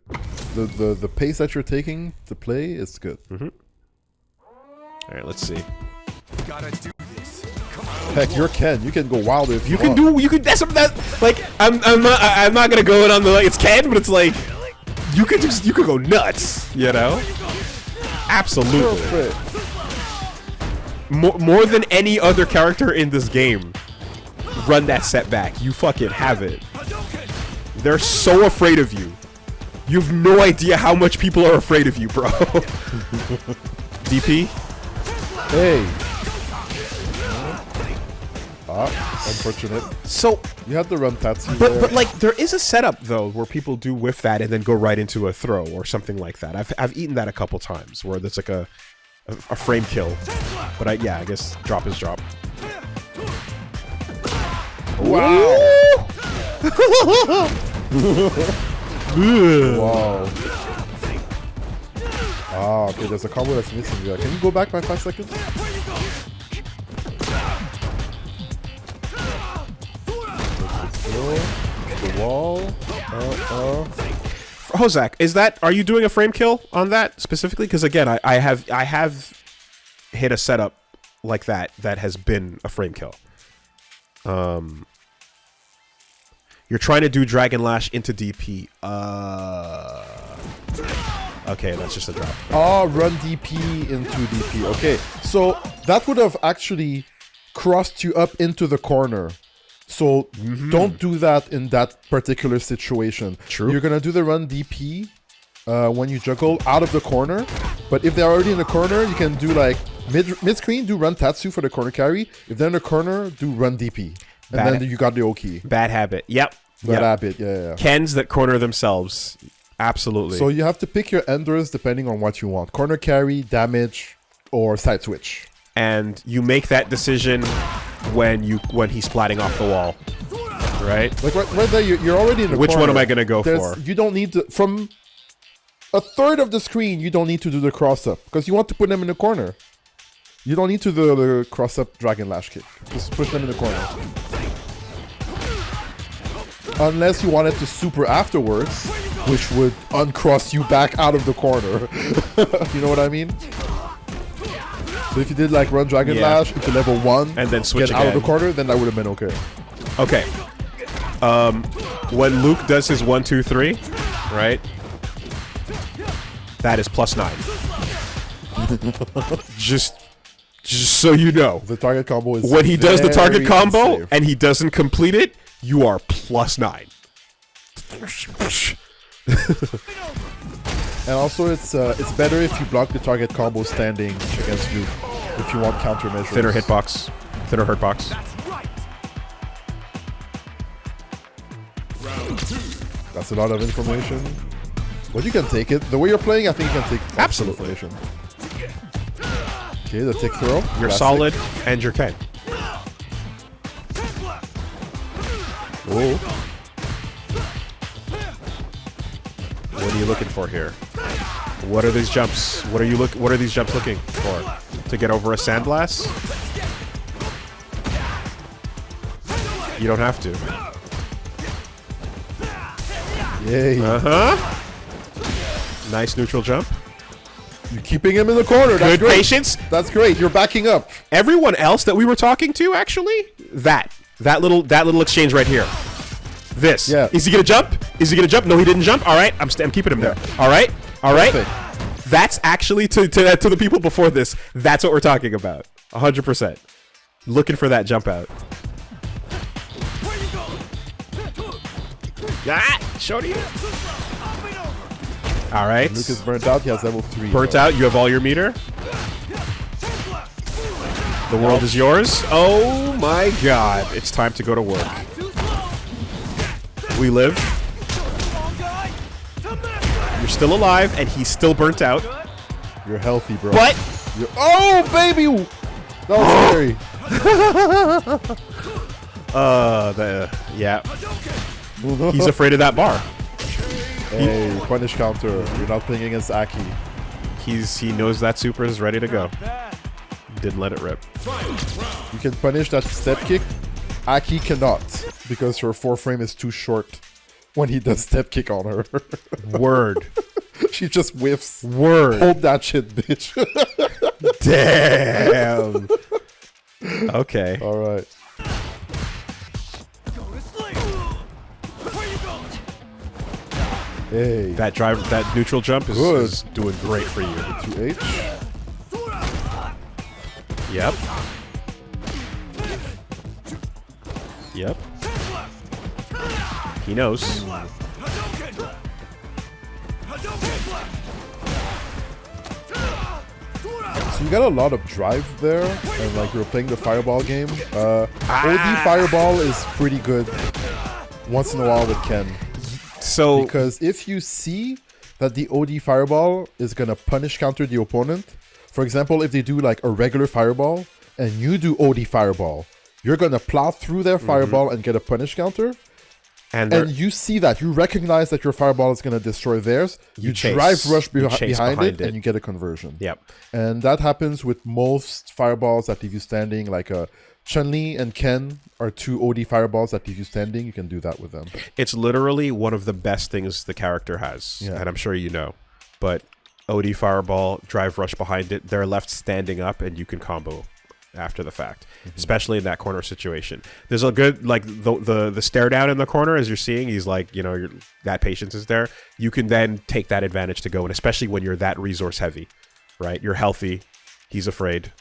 The pace that you're taking to play is good. All right, let's see. Gotta do this. Come on. Heck, you're Ken. You can go wilder if you want. You could. That's like I'm not gonna go in on the like it's Ken, but it's like you could go nuts. Absolutely. Perfect. More than any other character in this game, run that setback. You fucking have it. They're so afraid of you. You have no idea how much people are afraid of you, bro. DP? Hey. Unfortunate. So You had to run Tatsu But like there is a setup though where people do whiff that and then go right into a throw or something like that. I've eaten that a couple times where there's like a frame kill. But I guess drop is drop. Wow. Wow. Ah, okay, there's a combo that's missing there. Can you go back by 5 seconds? The wall. Hozak, are you doing a frame kill on that specifically? Because again, I have hit a setup like that has been a frame kill. You're trying to do Dragon Lash into DP. Okay, that's just a drop. Ah, run DP into DP. Okay, so that would have actually crossed you up into the corner. So don't do that in that particular situation. True. You're gonna do the run DP when you juggle out of the corner. But if they're already in the corner, you can do like mid screen, do run Tatsu for the corner carry. If they're in the corner, do run DP. And then you got the Oki. Bad habit. Yep. Bad habit, yeah. Kens that corner themselves. Absolutely. So you have to pick your enders depending on what you want. Corner carry, damage, or side switch. And you make that decision when he's splatting off the wall. Right? Like right there, you're already in the corner. Which one am I going to go for? You don't need to... From a third of the screen, you don't need to do the cross-up. Because you want to put them in the corner. You don't need to do the cross-up Dragon Lash kick. Just push them in the corner. Unless you wanted to super afterwards, which would uncross you back out of the corner. You know what I mean? So if you did like run Dragon Lash into level 1 and then switch get out of the corner, then that would have been okay. Okay. When Luke does his 1, 2, 3, right? That is +9. just so you know. The target combo is When he does the target very combo unsafe. and he doesn't complete it, you are +9. And also, it's better if you block the target combo standing against Luke if you want countermeasures. Thinner hitbox. Thinner hurtbox. That's a lot of information. But you can take it. The way you're playing, I think you can take lots of Absolutely. information. Okay, the tick throw. You're Classic. solid and you're Ken. Oh. What are you looking for here? What are these jumps? What are these jumps looking for? To get over a sandblast? You don't have to. Yay. Nice neutral jump. You're keeping him in the corner. That's Good great. patience. That's great. You're backing up. Everyone else that we were talking to, actually, that little exchange right here. This. Yeah. Is he gonna jump? Is he gonna jump? No, he didn't jump. All right, I'm keeping him there. All right, all right. Perfect. That's actually to the people before this. That's what we're talking about. 100%. Looking for that jump out. Ah, shorty. All right. Luke is burnt out. He has level 3. Burnt out. You have all your meter. The world is yours. Oh my God! It's time to go to work. We live. You're still alive, and he's still burnt out. You're healthy, bro. But Oh, baby! That was scary. yeah, he's afraid of that bar. Hey, punish counter. You're not playing against Aki. He knows that super is ready to go. Didn't let it rip. You can punish that step kick. Aki cannot because her 4-frame is too short when he does step kick on her. Word. She just whiffs. Word. Hold that shit, bitch. Damn. Okay. All right. Hey. That neutral jump is doing great for you. 2H. Yep. Yep. He knows. So you got a lot of drive there, and like you're playing the fireball game. OD fireball is pretty good once in a while with Ken. So Because if you see that the OD fireball is gonna punish counter the opponent, for example, if they do like a regular fireball and you do OD fireball, you're gonna plow through their fireball and get a punish counter. and And you see that, you recognize that your fireball is gonna destroy theirs. You chase. drive rush You chase behind behind it, it. and you get a conversion. Yep. And that happens with most fireballs that leave you standing, like Chun-Li and Ken are 2 OD fireballs that leave you standing. You can do that with them. It's literally one of the best things the character has, Yeah. and I'm sure you know. But OD fireball, drive rush behind it, they're left standing up, and you can combo after the fact, especially in that corner situation. There's a good, like, the stare down in the corner, as you're seeing, he's like, you know, that patience is there. You can then take that advantage to go, and especially when you're that resource heavy, right? You're healthy, he's afraid.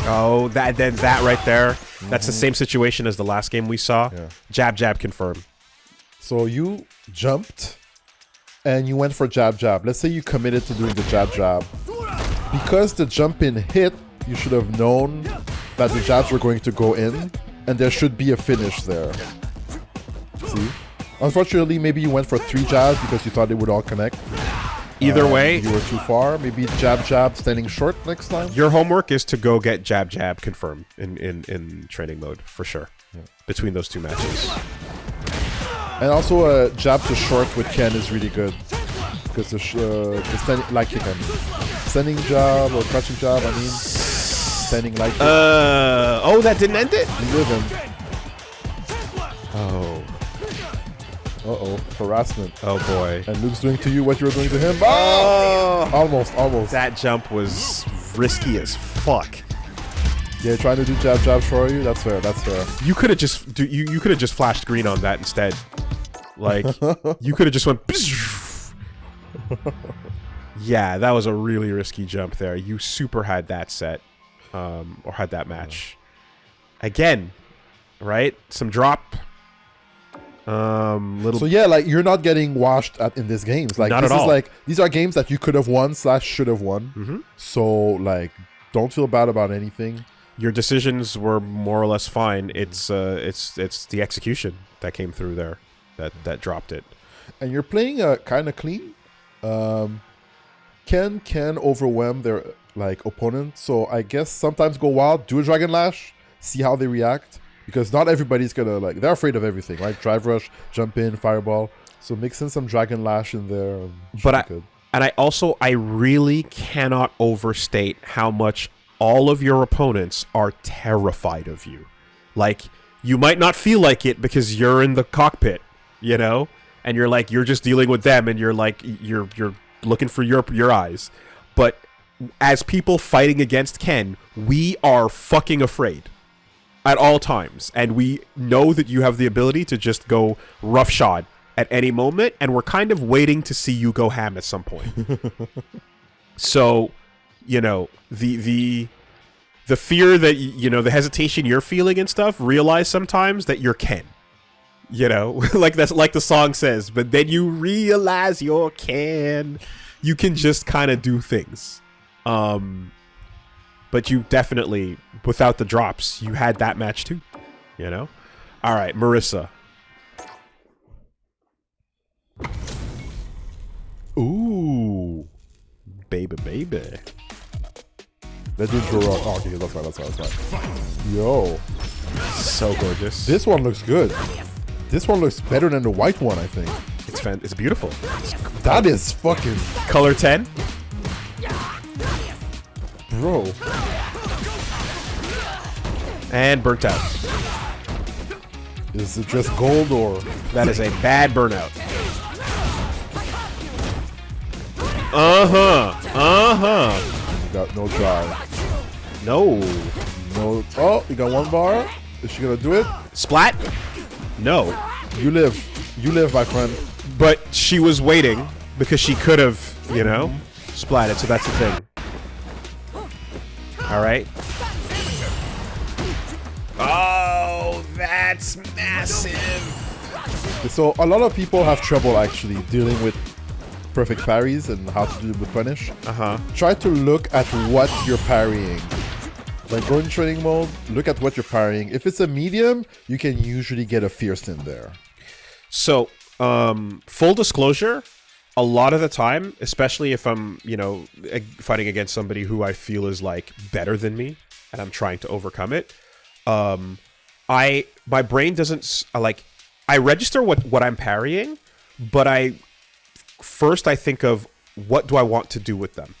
Oh, that right there. That's the same situation as the last game we saw. Yeah. Jab, jab, confirm. So you jumped and you went for jab jab. Let's say you committed to doing the jab jab. Because the jump in hit, you should have known that the jabs were going to go in and there should be a finish there. See? Unfortunately, maybe you went for 3 jabs because you thought it would all connect. Either way, You were too far. Maybe jab jab standing short next time. your homework is to go get jab, jab, confirm in training mode, for sure. Between those 2 matches. And also a jab to short with Ken is really good. Because the standing light kick, I mean. Standing jab or crouching jab, I mean. Standing light kick. Oh, that didn't end it? You live in. Oh. Uh-oh. Harassment. Oh, boy. And Luke's doing to you what you were doing to him. Oh! Almost. That jump was risky as fuck. Yeah, trying to do jab jab for you. That's fair. That's fair. You could have just you could have just flashed green on that instead. Like you could have just went. Yeah, that was a really risky jump there. You super had that set, or had that match. Again, right? Some drop. Little. So yeah, like you're not getting washed in these games. Like Not this at is all. like these are games that you could have won / should have won. Mm-hmm. So like, don't feel bad about anything. Your decisions were more or less fine. It's the execution that came through there that dropped it. And you're playing kind of clean. Can overwhelm their like opponent. So I guess sometimes go wild, do a Dragon Lash, see how they react. Because not everybody's gonna like, they're afraid of everything, right? Drive rush, jump in, fireball. So mix in some Dragon Lash in there. But I really cannot overstate how much all of your opponents are terrified of you. Like, you might not feel like it because you're in the cockpit, you know? And you're just dealing with them and you're looking for your eyes. But as people fighting against Ken, we are fucking afraid at all times. And we know that you have the ability to just go roughshod at any moment, and we're kind of waiting to see you go ham at some point. So, you know, the fear that, you know, the hesitation you're feeling and stuff, realize sometimes that you're Ken. You know, like the song says, but then you realize you're Ken. You can just kind of do things. But you definitely, without the drops, you had that match too. You know? All right, Marissa. Ooh. Baby. Let's do draw. Oh, okay, that's fine. Yo. So gorgeous. This one looks good. This one looks better than the white one, I think. It's beautiful. That is fucking... Color 10. Bro. And burnt out. Is it just gold or... That is a bad burnout. Uh-huh. You got no drive. No. No... Oh, you got one bar. Is she gonna do it? Splat? No. You live, my friend. But she was waiting because she could have, you know, splatted. So that's the thing. All right. Oh, that's massive. So a lot of people have trouble actually dealing with perfect parries and how to do it with punish. Try to look at what you're parrying. Like, go in training mode, look at what you're parrying. If it's a medium, you can usually get a fierce in there. So, full disclosure, a lot of the time, especially if I'm, you know, fighting against somebody who I feel is like better than me and I'm trying to overcome it, my brain doesn't I register what I'm parrying, but I think of what do I want to do with them.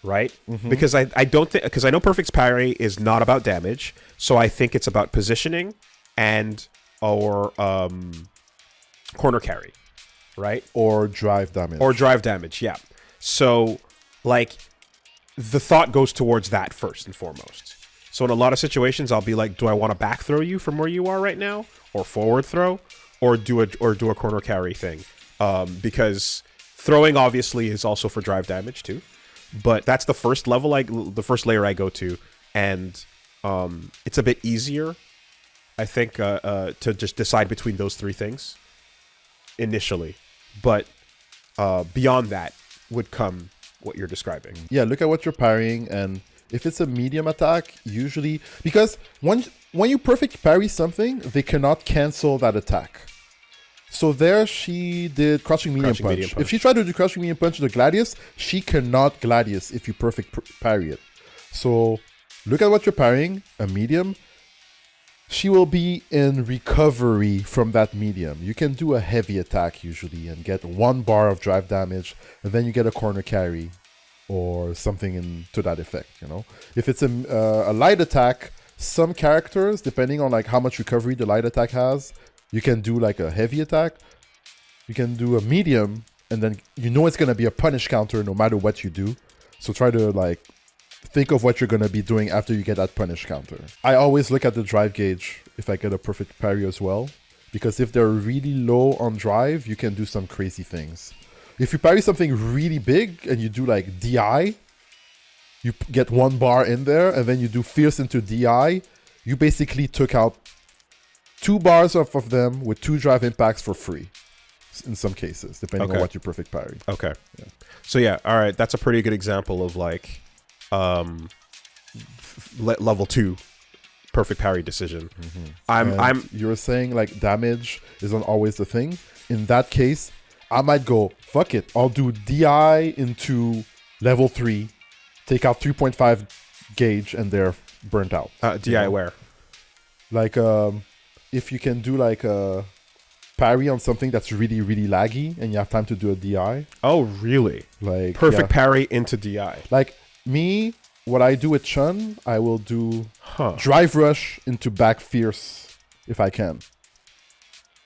Right? Because I don't think, because I know Perfect's parry is not about damage, so I think it's about positioning and or corner carry, right? Or drive damage. Or drive damage, yeah. So, like, the thought goes towards that first and foremost. So in a lot of situations, I'll be like, do I want to back throw you from where you are right now, or forward throw, or do a corner carry thing? Because throwing obviously is also for drive damage too. But that's the first level, the first layer I go to, and it's a bit easier, I think, to just decide between those three things initially. But beyond that would come what you're describing. Yeah, look at what you're parrying, and if it's a medium attack, usually, because when you perfect parry something, they cannot cancel that attack. So there she did crushing medium punch. If she tried to do crushing medium punch to the Gladius, she cannot Gladius if you perfect parry it. So look at what you're parrying, a medium. She will be in recovery from that medium. You can do a heavy attack usually and get 1 bar of drive damage, and then you get a corner carry or something to that effect, you know. If it's a light attack, some characters, depending on like how much recovery the light attack has, you can do like a heavy attack, you can do a medium, and then you know it's going to be a punish counter no matter what you do. So try to like think of what you're going to be doing after you get that punish counter. I always look at the drive gauge if I get a perfect parry as well, because if they're really low on drive, you can do some crazy things. If you parry something really big and you do like DI, you get 1 bar in there, and then you do fierce into DI, you basically took out 2 bars off of them with 2 drive impacts for free in some cases, depending on what you perfect parry. Okay. Yeah. So yeah, all right, that's a pretty good example of like level 2 perfect parry decision. I'm you were saying like damage isn't always the thing. In that case, I might go, fuck it, I'll do DI into level 3, take out 3.5 gauge, and they're burnt out. DI where? Like if you can do like a parry on something that's really, really laggy and you have time to do a DI. Oh, really? Like perfect parry into DI. Like me, what I do with Chun, I will do drive rush into back fierce if I can.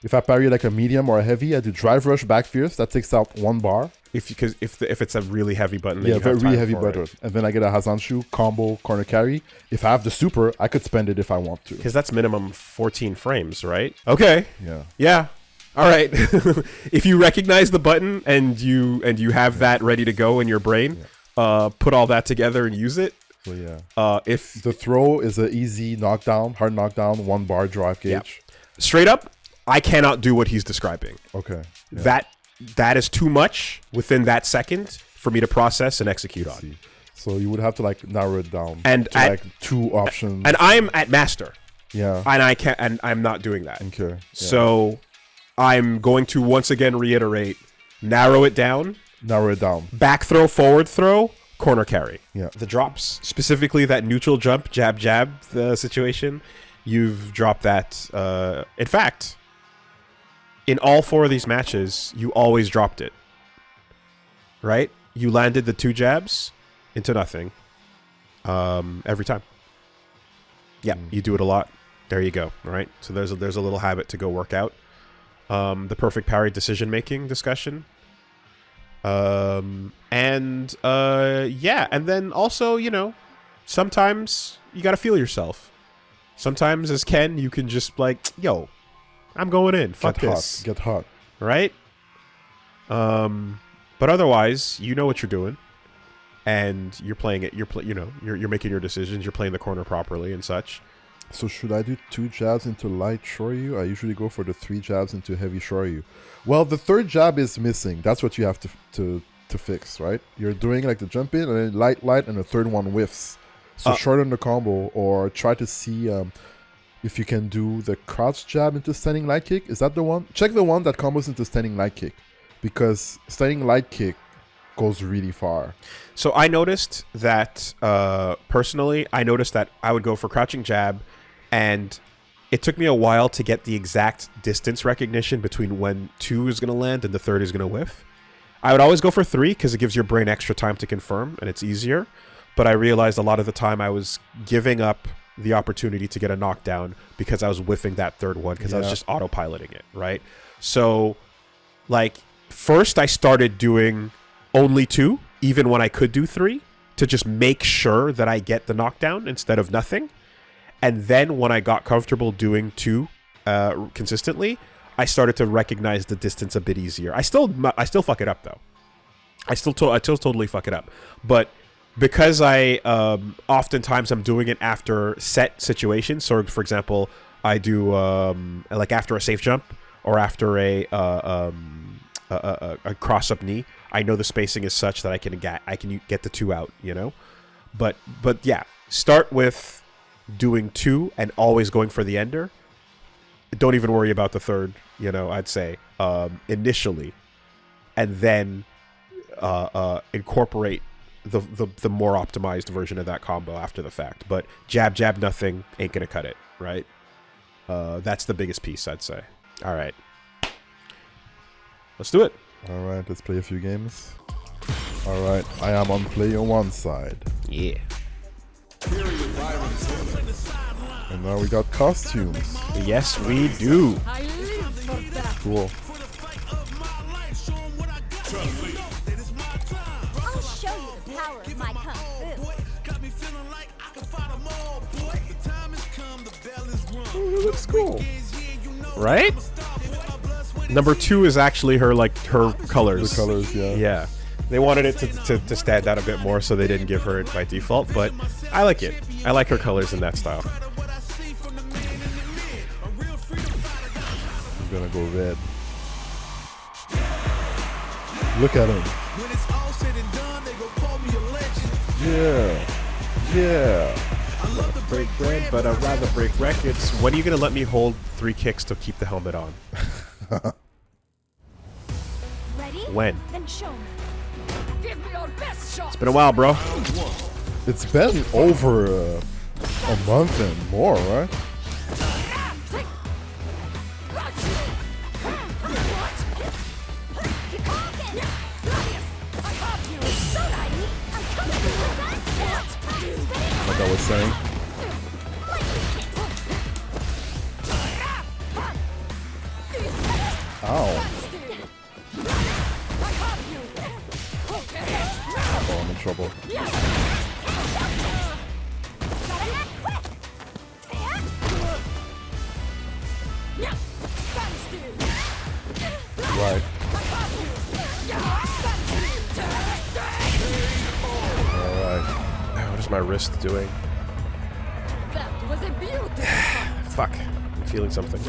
If I parry like a medium or a heavy, I do drive rush back fierce. That takes out 1 bar. If it's a really heavy button, yeah, really heavy button, and then I get a Hazanshu combo corner carry. If I have the super, I could spend it if I want to. Because that's minimum 14 frames, right? Okay. Yeah. Yeah. All right. If you recognize the button and you have that ready to go in your brain, put all that together and use it. So yeah. If the throw is an easy knockdown, hard knockdown, 1 bar drive gauge. Yeah. Straight up, I cannot do what he's describing. Okay. Yeah. That is too much within that second for me to process and execute on. So you would have to like narrow it down and to like 2 options. And I'm at master. Yeah. And I can't, and I'm not doing that. Okay. Yeah. So I'm going to once again reiterate, narrow it down. Back throw, forward throw, corner carry. Yeah. The drops, specifically that neutral jump, jab, jab, the situation, you've dropped that. In fact, in all 4 of these matches, you always dropped it. Right? You landed the 2 jabs into nothing. Every time. Yeah, you do it a lot. There you go. All right. So there's a little habit to go work out. The perfect parry decision making discussion. Yeah, and then also, you know, sometimes you gotta feel yourself. Sometimes as Ken, you can just like, yo, I'm going in. Fuck this. Get hot. Right? But otherwise, you know what you're doing, and you're playing it. You're making your decisions. You're playing the corner properly and such. So should I do 2 jabs into light Shoryu? I usually go for the 3 jabs into heavy Shoryu. Well, the 3rd jab is missing. That's what you have to fix, right? You're doing like the jump in and then light, and the 3rd one whiffs. So shorten the combo, or try to see if you can do the crouch jab into standing light kick. Is that the one? Check the one that combos into standing light kick, because standing light kick goes really far. So I noticed that, personally, I would go for crouching jab, and it took me a while to get the exact distance recognition between when 2 is going to land and the 3rd is going to whiff. I would always go for 3 because it gives your brain extra time to confirm, and it's easier. But I realized a lot of the time I was giving up the opportunity to get a knockdown because I was whiffing that 3rd one because I was just autopiloting it, right? So, like, first I started doing only 2, even when I could do 3, to just make sure that I get the knockdown instead of nothing. And then when I got comfortable doing 2 consistently, I started to recognize the distance a bit easier. I still fuck it up though. I still totally fuck it up. But because I oftentimes I'm doing it after set situations. So for example, I do like after a safe jump or after a cross up knee. I know the spacing is such that I can get the 2 out, you know. But yeah, start with doing 2 and always going for the ender. Don't even worry about the 3rd, you know, I'd say initially, and then incorporate the more optimized version of that combo after the fact. But jab nothing ain't gonna cut it, right? That's the biggest piece, I'd say. All right, let's do it. All right, let's play a few games. All right, I am on player 1 side. Yeah. And now we got costumes. Yes, we do. Cool. I'll show you the power of my kung fu. It looks cool. Right? Number 2 is actually her colors. The colors, yeah. Yeah. They wanted it to stand out a bit more, so they didn't give her it by default, but I like it. I like her colors in that style. I'm gonna go red. Look at him. Yeah. Yeah. Break bread, but I'd rather break records. When are you gonna let me hold 3 kicks to keep the helmet on? Ready? When? Then show me. Give me your best shot. It's been a while, bro. It's been over a month and more, right? Like I was saying. Ow. Oh, I'm in trouble. Right. Alright. What is my wrist doing? That was a beautiful. Fuck. I'm feeling something.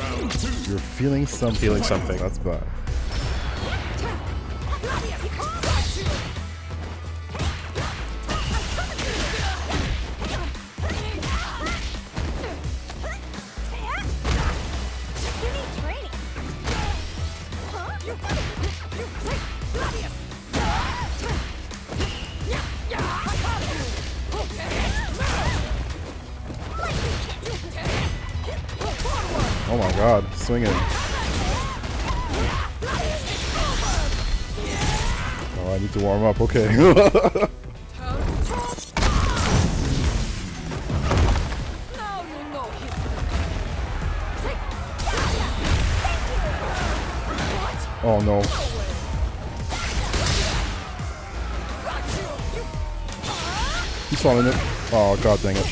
You're feeling something. Feeling something. That's bad. Oh my god, swing it. Oh, I need to warm up, okay. Oh no. He's falling it. Oh god dang it.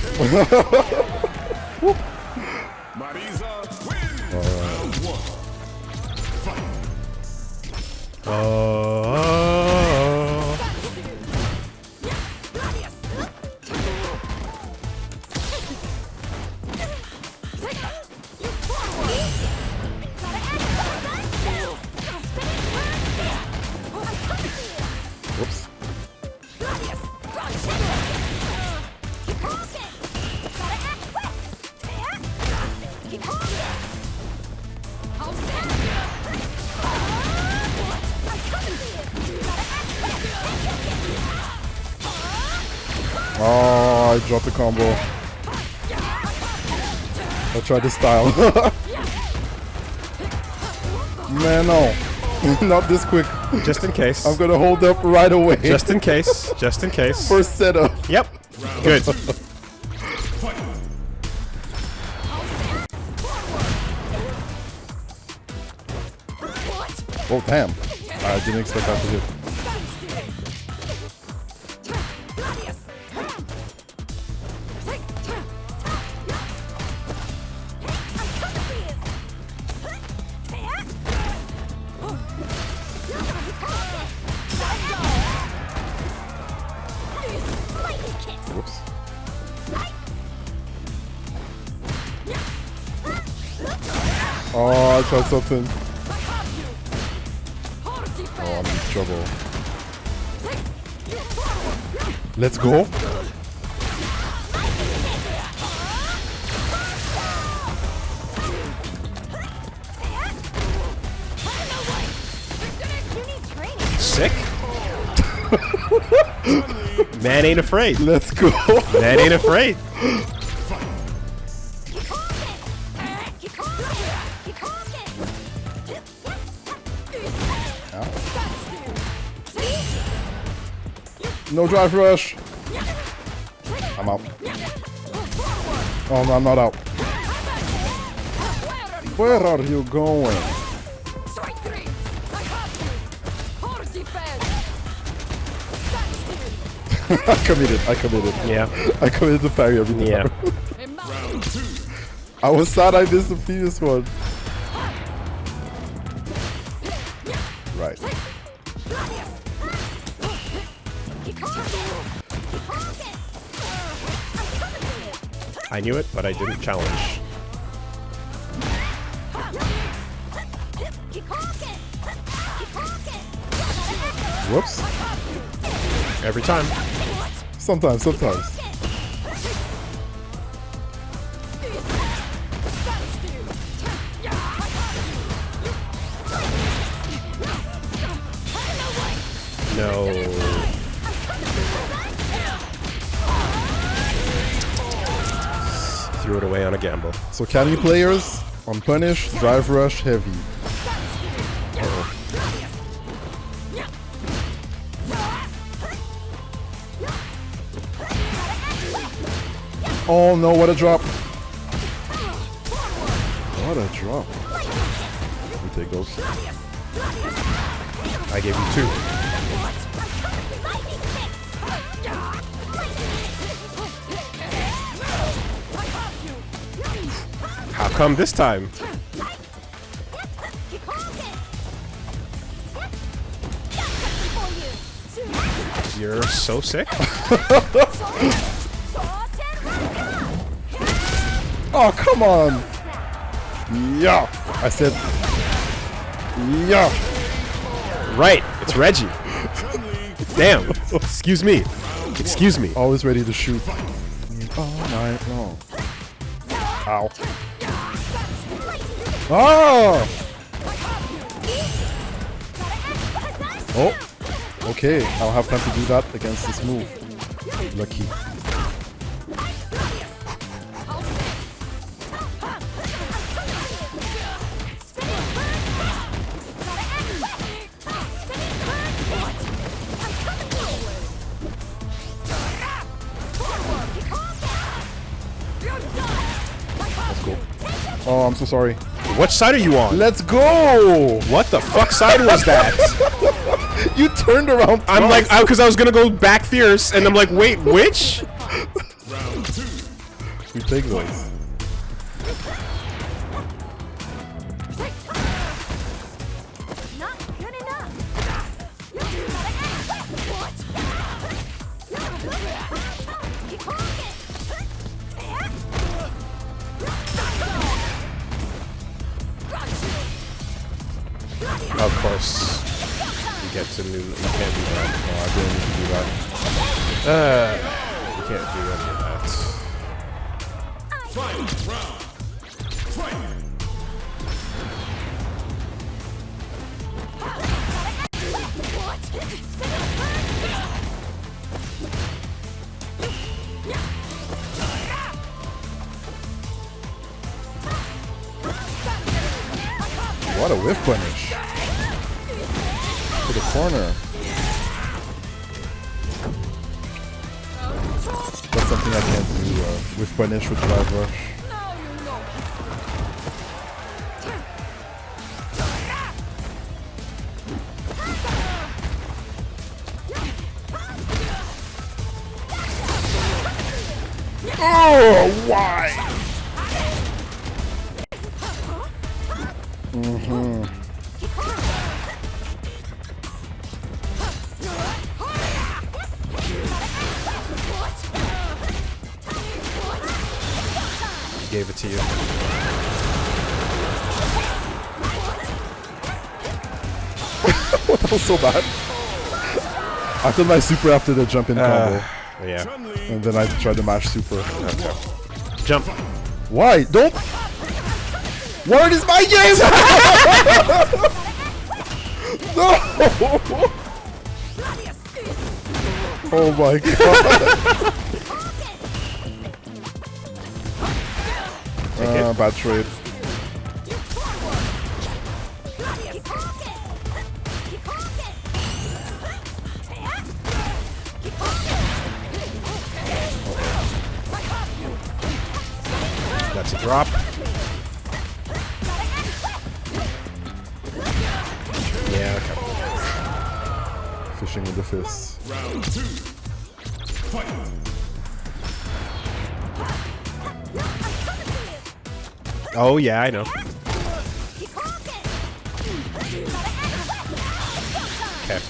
Whoops. Oh, I dropped the combo. I tried to style. Man, no. Not this quick. Just in case. I'm gonna hold up right away. Just in case. Just in case. First setup. Yep. Good. Oh, damn. I didn't expect that to hit. Whoops. Oh, I tried something. Oh, I'm in trouble. Let's go. Sick. Man ain't afraid. Let's go. Man ain't afraid. No drive rush. I'm out. Oh no, I'm not out. Where are you going? I committed. Yeah. I committed to parry every time. Yeah. I was sad I missed the previous one. Right. I knew it, but I didn't challenge. Whoops. Every time. Sometimes. No. Threw it away on a gamble. So Cammy players, on punish, drive rush, heavy. Oh no, what a drop. What a drop. We take those. I gave you 2. How come this time? You're so sick. Oh, come on. Yeah. I said, yeah. Right, it's Reggie. Damn. Excuse me. Excuse me. Always ready to shoot. All night long. Ow. Oh! Oh! Okay, I'll have time to do that against this move. Lucky. Let's go. Oh, I'm so sorry. Which side are you on? Let's go! What the fuck side was that? You turned around. I'm like, because I was gonna go back fierce, and I'm like, wait, which? We take those. Of course. You get to new. You can't do that. Oh, I didn't need to do that. You can't do any of that. Final round. Fight. What a whiff punish. To the corner. That's something I can't do. Whiff punish with drive rush. Oh, why? Gave it to you. That was so bad. I feel my super after the jump in combo. Yeah. And then I tried to mash super. Okay. Jump. Why? Don't. Word is my game! No! Oh my god. Bad trade. That's a drop. Yeah, okay. Fishing with the fists. Round 2. Fight. Oh yeah, I know. Okay.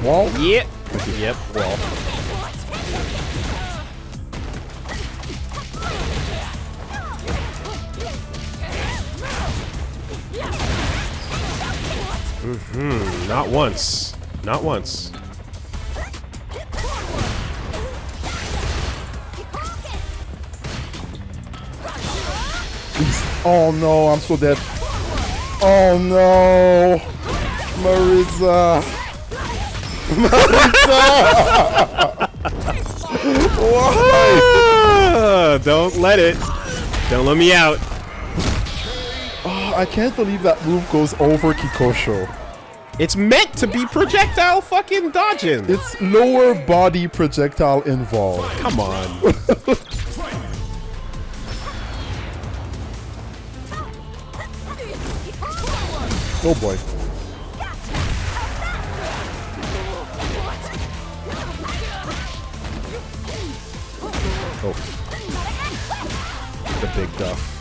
Wall? Yep. Yep. Well. Not once. Not once. Oh no, I'm so dead. Oh no, Maritza. Why? Don't let it. Don't let me out. Oh, I can't believe that move goes over Kikosho. It's meant to be projectile fucking dodging. It's lower body projectile involved. Come on. Oh boy. Oh. The big duff.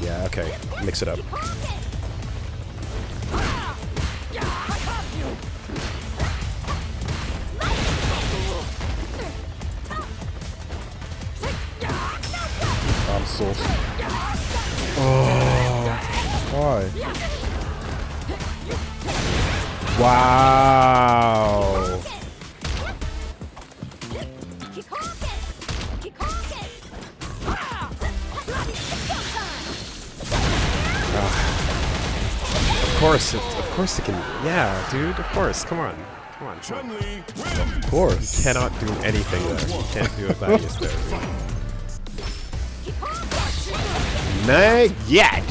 Yeah, okay. Mix it up. I'm so. Oh. Why? Wow. Of course it can. Yeah, dude, of course. Come on. Come on. Chun-Li Of course. Cannot do anything there. You can't do a Gladius there. Not yet.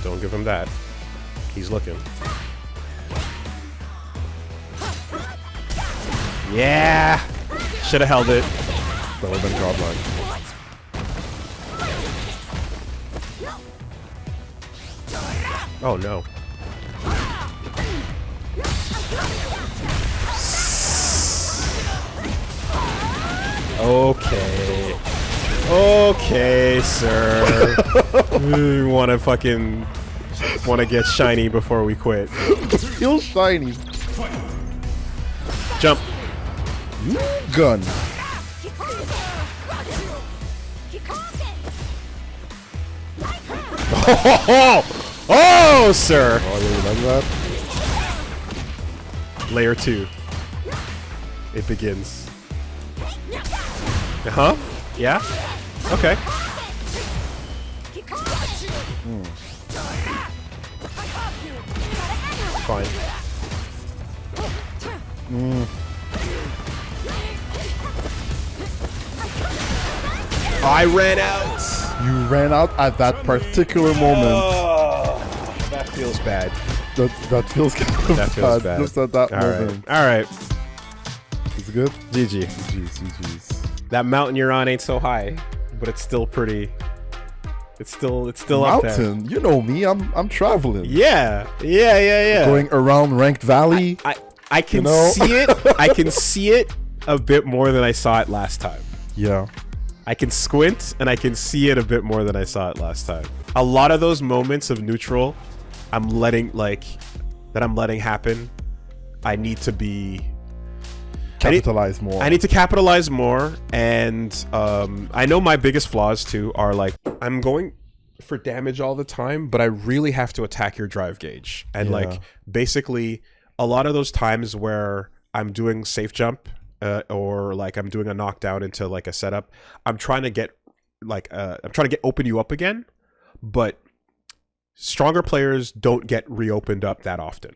Don't give him that. He's looking. Yeah. Should have held it. That would have been godlike. Oh no. Okay. Okay, sir. We wanna get shiny before we quit. Still shiny. Jump. Gun. Oh, sir. Oh, you like that? Layer 2. It begins. Uh-huh. Yeah? Okay. Fine. I ran out. You ran out at that particular moment. Oh, that feels bad. That feels kind of That feels bad. Just at that All moment. right. All right. It's good? GG. GG's. That mountain you're on ain't so high, but it's still pretty. It's still up there. Mountain. You know me. I'm traveling. Yeah. Going around Ranked Valley. I can you know? see it. I can see it a bit more than I saw it last time. Yeah. I can squint and I can see it a bit more than I saw it last time. A lot of those moments of neutral, I'm letting happen. I need to be Capitalize more. I need to capitalize more, and I know my biggest flaws too are like I'm going for damage all the time, but I really have to attack your drive gauge. And like basically a lot of those times where I'm doing safe jump or like I'm doing a knockdown into like a setup, I'm trying to get open you up again, but stronger players don't get reopened up that often.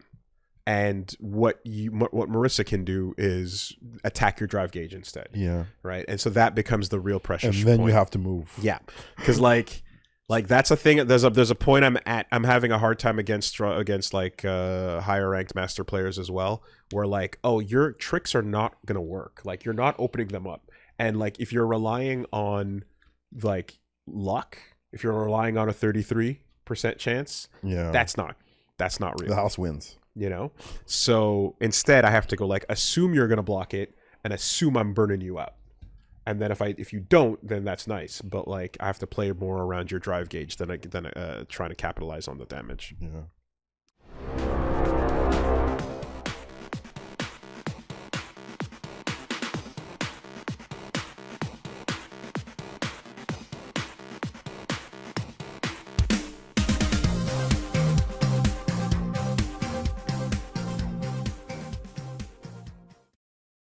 And what Marissa can do is attack your drive gauge instead. Yeah. Right. And so that becomes the real pressure. And then point. you have to move. Yeah. Because like Like that's a thing. There's a point I'm having a hard time against like higher ranked master players as well, where like, oh, your tricks are not gonna work. Like you're not opening them up, and like if you're relying on like luck, if you're relying on a 33% chance, Yeah. that's not real. The house wins. You know, so instead I have to go like assume you're gonna block it and assume I'm burning you up. And then if you don't, then that's nice. But like I have to play more around your drive gauge than trying to capitalize on the damage. Yeah.